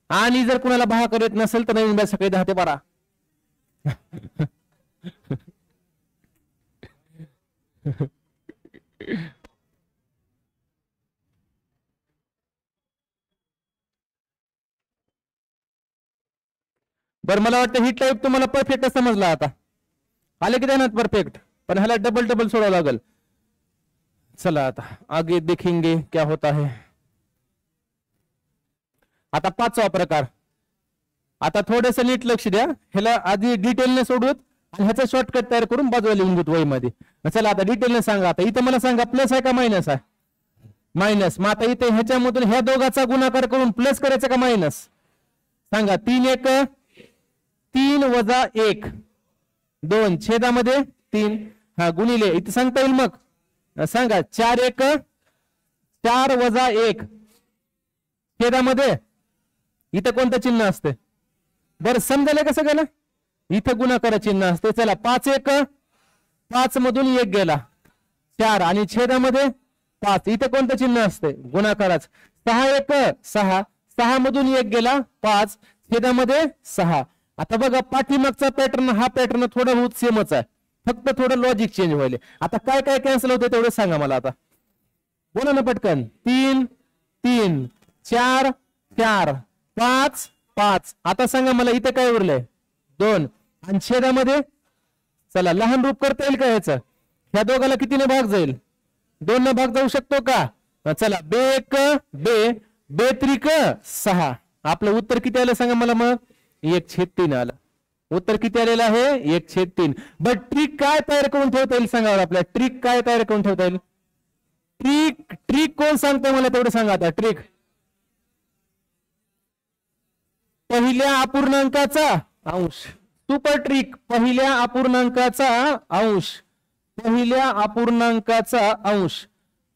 आणि जर कुणाला भागाकार येत नसेल तर नवीन बॅच सकाळी 10 ते 12. बरं मला वाटतं ही टाईप तुम्हाला परफेक्ट समजला. आता आले की नाही परफेक्ट, पण ह्याला डबल डबल सोडावं लागेल. चला आता आगे देखेंगे क्या होता है. आता 5वा प्रकार. आता थोडस नीट लक्ष द्या, ह्याला आधी डिटेलने सोडूत आणि ह्याचा शॉर्टकट तयार करून बाजूला लिहून घेतो वहीमध्ये. चला आता डिटेलने सांगा. आता इथं मला सांगा प्लस आहे का मायनस आहे, मायनस. मग आता इथे ह्याच्यामधून ह्या दोघाचा गुणाकार करून प्लस करायचा का मायनस सांगा. 3 1 3 वजा 1 2 छेदामध्ये 3 हा गुणिले इथे सांगता येईल. मग सांगा 4 1 4 वजा 1 छेदामध्ये इथं कोणतं चिन्ह असते बरं समजायला कसं गेलं, इथं गुणाकार चिन्ह असते. चला 5 1 5 मधून 1 गेला 4 आणि छेदामध्ये 5, इथे कोणतं चिन्ह असते गुणाकाराच. 6 1 6 6 मधून 1 गेला 5 छेदामध्ये 6. आता बघा पाठीमागचा पॅटर्न हा पॅटर्न थोडा बहुत सेमच आहे, फक्त थोडं लॉजिक चेंज व्हायले. आता काय काय कॅन्सल होते तेवढं सांगा मला. आता बोला ना पटकन. 3 3 4 4 5 5. आता सांगा मला इथे काय उरलंय 2 आणि छेदामध्ये. चला लहान रूप करता येईल का ह्याचं, ह्या दोघाला कितीने भाग जाईल, 2 ने भाग जाऊ शकतो का. चला बेक बे बेत्रिक 6. आपलं उत्तर किती आलं सांगा मला. मग 1/3 आलं. उत्तर किती आलेलं आहे 1/3. बट ट्रिक काय तयार करून ठेवता येईल सांगा आपल्याला. ट्रिक काय तयार करून ठेवता येईल, ट्रिक ट्रिक कोण सांगतोय मला तेवढं सांगा. आता ट्रिक पहिल्या अपूर्णांकाचा अंश, सुपर ट्रिक. पहिल्या अपूर्णांकाचा अंश, पहिल्या अपूर्णांकाचा अंश,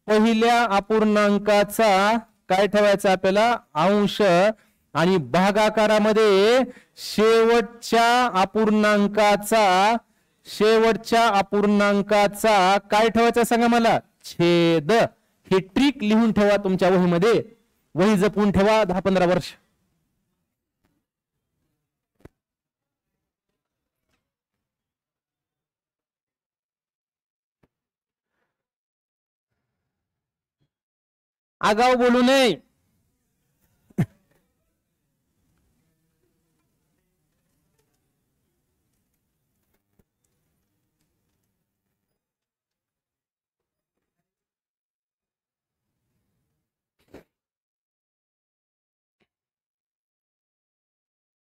पहिल्या अपूर्णांकाचा काय ठेवायचा आपल्याला अंश आणि भागाकारामध्ये शेवटच्या अपूर्णांकाचा, शेवटच्या अपूर्णांकाचा काय ठेवायचा सांगा मला छेद. ही ट्रिक लिहून ठेवा तुमच्या वहीमध्ये, वही जपून ठेवा 10-15 वर्ष. आगाऊ बोलू नये.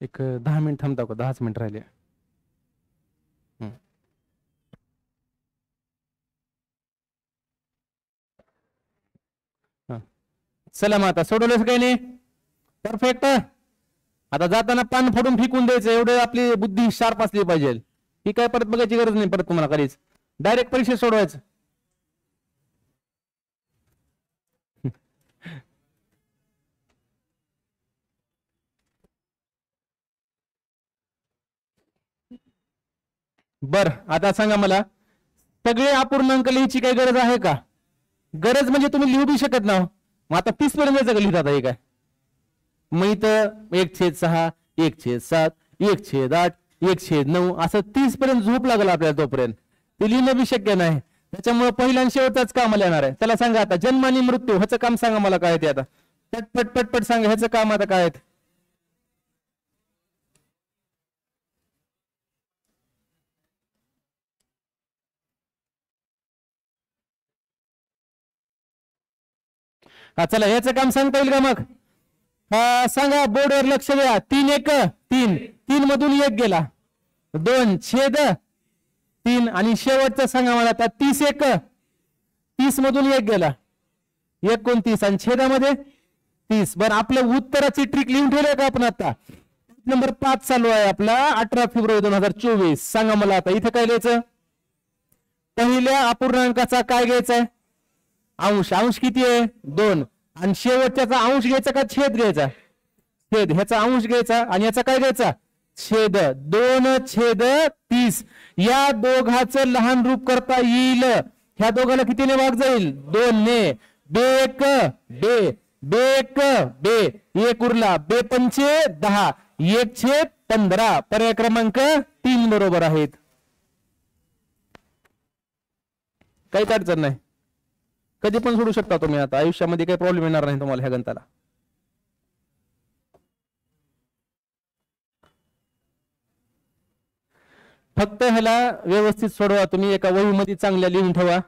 एक 10 मिनिट थांबता का, 10च मिनिट राहिले. चला मग आता सोडवलंच काही नाही परफेक्ट. आता जाताना पान फोडून फेकून द्यायचं, एवढं आपली बुद्धी शार्प असली पाहिजे. ही काय परत बघायची गरज नाही परत तुम्हाला कधीच, डायरेक्ट परीक्षेत सोडवायचं. बर आता सांगा मला, सगळे अपूर्णांक लिहायची काही गरज आहे का. गरज म्हणजे तुम्ही लिहू बी शकत ना. मग आता 30 पर्यंत जायचं का लिहितात हे काय. मग इथं 1/6 1/7 1/8 1/9 असं 30 पर्यंत झोप लागल आपल्याला, तोपर्यंत ते लिहिणं बी शक्य नाही. त्याच्यामुळे पहिला आणि शेवटचाच कामाला येणार आहे. त्याला सांगा आता जन्म आणि मृत्यू ह्याचं काम सांगा मला काय ते. आता पटपट पटपट सांगा ह्याचं काम आता काय. हा चला याचं काम सांगता येईल का मग. सांगा बोर्डवर लक्ष द्या. 3 1 3 3 मधून 1 गेला 2 छेद 3 आणि शेवटचं सांगा मला आता 30 1 30 मधून 1 गेला 29 आणि छेदामध्ये 30. बरं, आपल्या उत्तराची ट्रिक लिहून ठेवली का आपण आता? नंबर 5 चालू आहे आपला, 18 फेब्रुवारी 2024. सांगा मला आता इथे काय लिहायचं? पहिल्या अपूर्णांकाचा काय घ्यायचा आहे? अंश. अंश किती आहे? 2. आणि शेवटच्याचा अंश घ्यायचा का छेद घ्यायचा? छेद. ह्याचा अंश घ्यायचा आणि याचा काय घ्यायचा? छेद. 2/30. या दोघाचं लहान रूप करता येईल. ह्या दोघाला कितीने भाग जाईल? 2 ने. बेक बे, बेक बे, एक उरला, बे पंचे 10, 1/15. पर्याय क्रमांक 3 बरोबर आहेत. काहीच अडचण नाही, कधी पण सोडू शकता तुम्ही. आता आयुष्यामध्ये काही प्रॉब्लेम येणार नाही तुम्हाला ह्या गणिताला. फक्त ह्याला व्यवस्थित सोडवा तुम्ही, एका वहीमध्ये चांगल्या लिहून ठेवा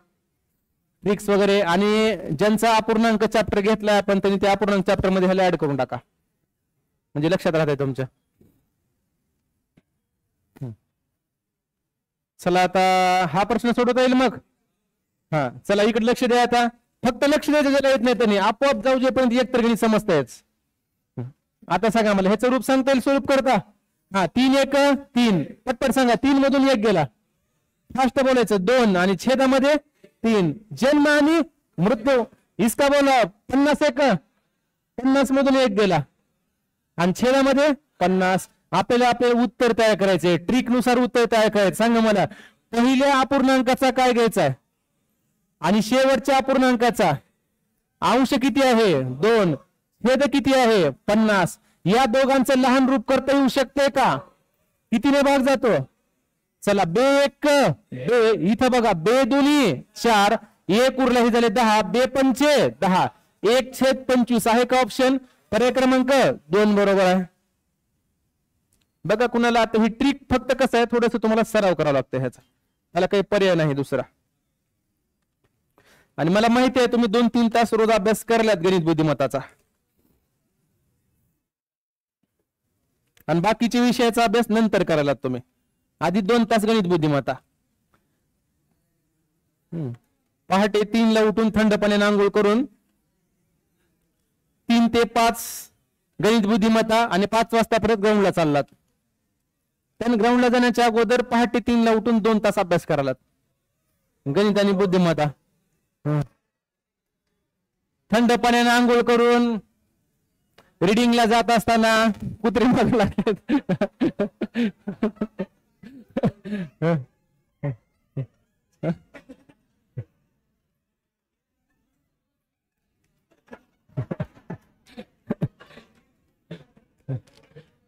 ट्रिक्स वगैरे. आणि ज्यांचा अपूर्णांक चॅप्टर घेतलाय आपण त्यांनी त्या अपूर्णांक चॅप्टर मध्ये ह्याला ऍड करून टाका, म्हणजे लक्षात राहते तुमच्या. चला आता हा प्रश्न सोडवता येईल मग. हा चला इकडे लक्ष द्या आता. फक्त लक्ष द्यायचं ज्याला येत नाही त्यांनी आपोआप जाऊ जेपर्यंत एक तर गणित समजतायच. आता सांगा मला ह्याचं रूप सांगता येईल? स्वरूप करता. हा 3 1 3. पटपट सांगा. 3 मधून 1 गेला. फास्ट बोलायचं. 2 आणि छेदामध्ये 3. जन्म आणि मृत्यू. इसका बोला 50 1. 50 मधून 1 गेला आणि छेदामध्ये 50. आपल्याला आपले उत्तर तयार करायचे, ट्रिक नुसार उत्तर तयार करायचं. सांगा मला पहिल्या अपूर्णांकाचा काय घ्यायचा आहे आणि शेवटच्या अपूर्णांकाचा अंश किती आहे? 2. छेद किती आहे? 50. या दोघांचं लहान रूप करता येऊ शकते का? कितीने भाग जातो? चला बे 1 बे, इथं बघा बे 2 4, 1 उरला, हे झाले 10, बे पंचे 10, 1/25 आहे का ऑप्शन? पर्याय क्रमांक 2 बरोबर आहे. बघा कुणाला आता ही ट्रिक फक्त कसं आहे, थोडस तुम्हाला सराव करावा लागतो ह्याचा, त्याला काही पर्याय नाही दुसरा. आणि मला माहिती आहे तुम्ही 2-3 तास रोज अभ्यास करलात गणित बुद्धिमत्ताचा, आणि बाकीच्या विषयाचा अभ्यास नंतर करायला तुम्ही. आधी 2 तास गणित बुद्धिमत्ता. पहाटे 3 ला उठून थंड पाण्याने आंघोळ करून 3 ते 5 गणित बुद्धिमत्ता आणि 5 वाजता परत ग्राउंडला चाललात. त्याने ग्राउंडला जाण्याच्या अगोदर पहाटे 3 ला उठून 2 तास अभ्यास करालात गणित आणि बुद्धिमत्ता. थंड पाण्याने आंघोळ करून रीडिंगला जात असताना कुत्रे मागे लागतात.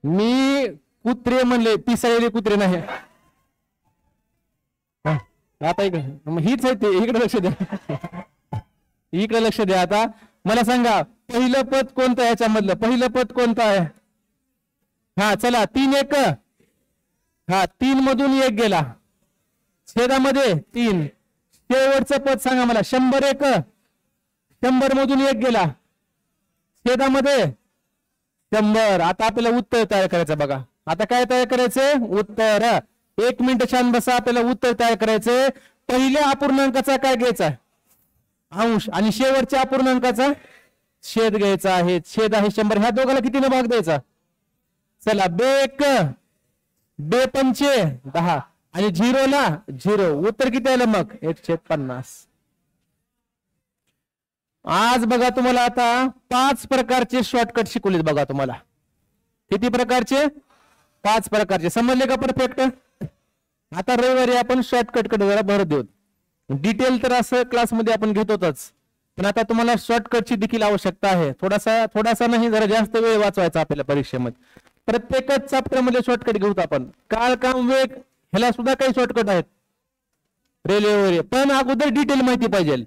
मी कुत्रे म्हणले, पिसाळलेले कुत्रे नाही. आता हीच आहे ते. इकडे लक्ष द्या, इकडे लक्ष द्या. आता मला सांगा पहिलं पद कोणतं आहे याच्यामधलं? पहिलं पद कोणतं आहे? हा चला 3 1. हा 3 मधून 1 गेला, छेदामध्ये 3. शेवटचं पद सांगा मला. 100 1. 100 मधून 1 गेला, छेदामध्ये 100. आता आपल्याला उत्तर तयार करायचं. बघा आता काय तयार करायचं? उत्तर. 1 मिनिट छान बसा. आपल्याला उत्तर तयार करायचंय. पहिल्या अपूर्णांकाचा काय घ्यायचा? अंश. आणि शेवटच्या अपूर्णांकाचा छेद घ्यायचा आहे. छेद आहे 100. ह्या दोघाला कितीने भाग द्यायचा? चला बे 1 बे पंचे 10 आणि 0 ला 0. उत्तर किती आलं मग? 1/50. आज बघा तुम्हाला आता 5 प्रकारचे शॉर्टकट शिकवलेत. बघा तुम्हाला किती प्रकारचे? 5 प्रकारचे. समजले का परफेक्ट? आता रविवारी आपण शॉर्टकट कडे जरा भर देऊ. डिटेल तर असं क्लासमध्ये आपण घेतोच, पण आता तुम्हाला शॉर्टकटची देखील आवश्यकता आहे. थोडासा नाही, जरा जास्त वेळ वाचवायचा आपल्याला परीक्षेमध्ये. प्रत्येकच चॅप्टर मध्ये शॉर्टकट घेऊत आपण. काळ काम वेग ह्याला सुद्धा काही शॉर्टकट आहेत रेल्वे वगैरे, पण अगोदर डिटेल माहिती पाहिजे.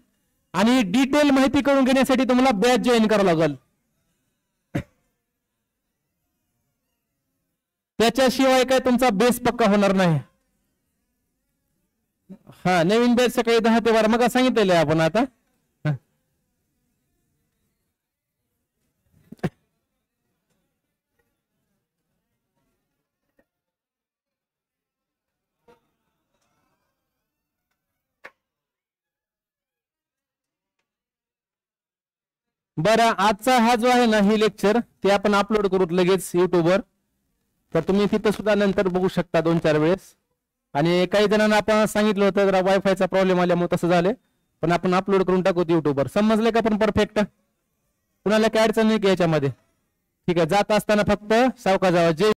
आणि डिटेल माहिती करून घेण्यासाठी तुम्हाला बॅच जॉईन करावं लागेल. त्याच्याशिवाय काय तुमचा बेस पक्का होणार नाही. हा नवीन बॅच सकाळी 10 ते 12 मग सांगितलेलं आहे आपण. आता बरं, आजचा हा जो आहे ना ही लेक्चर ते आपण अपलोड करू लगेच युट्यूबवर. तर तुम्ही तिथं सुद्धा नंतर बघू शकता 2-4 वेळेस. आणि काही जणांना आपण सांगितलं होतं जरा वायफायचा प्रॉब्लेम आल्यामुळे तसं झालं, पण आपण अपलोड करून टाकू युट्यूबवर. समजले का पण परफेक्ट? कुणाला काय अडचण नाही की याच्यामध्ये? ठीक आहे, जात असताना फक्त सावकाश जावा. जय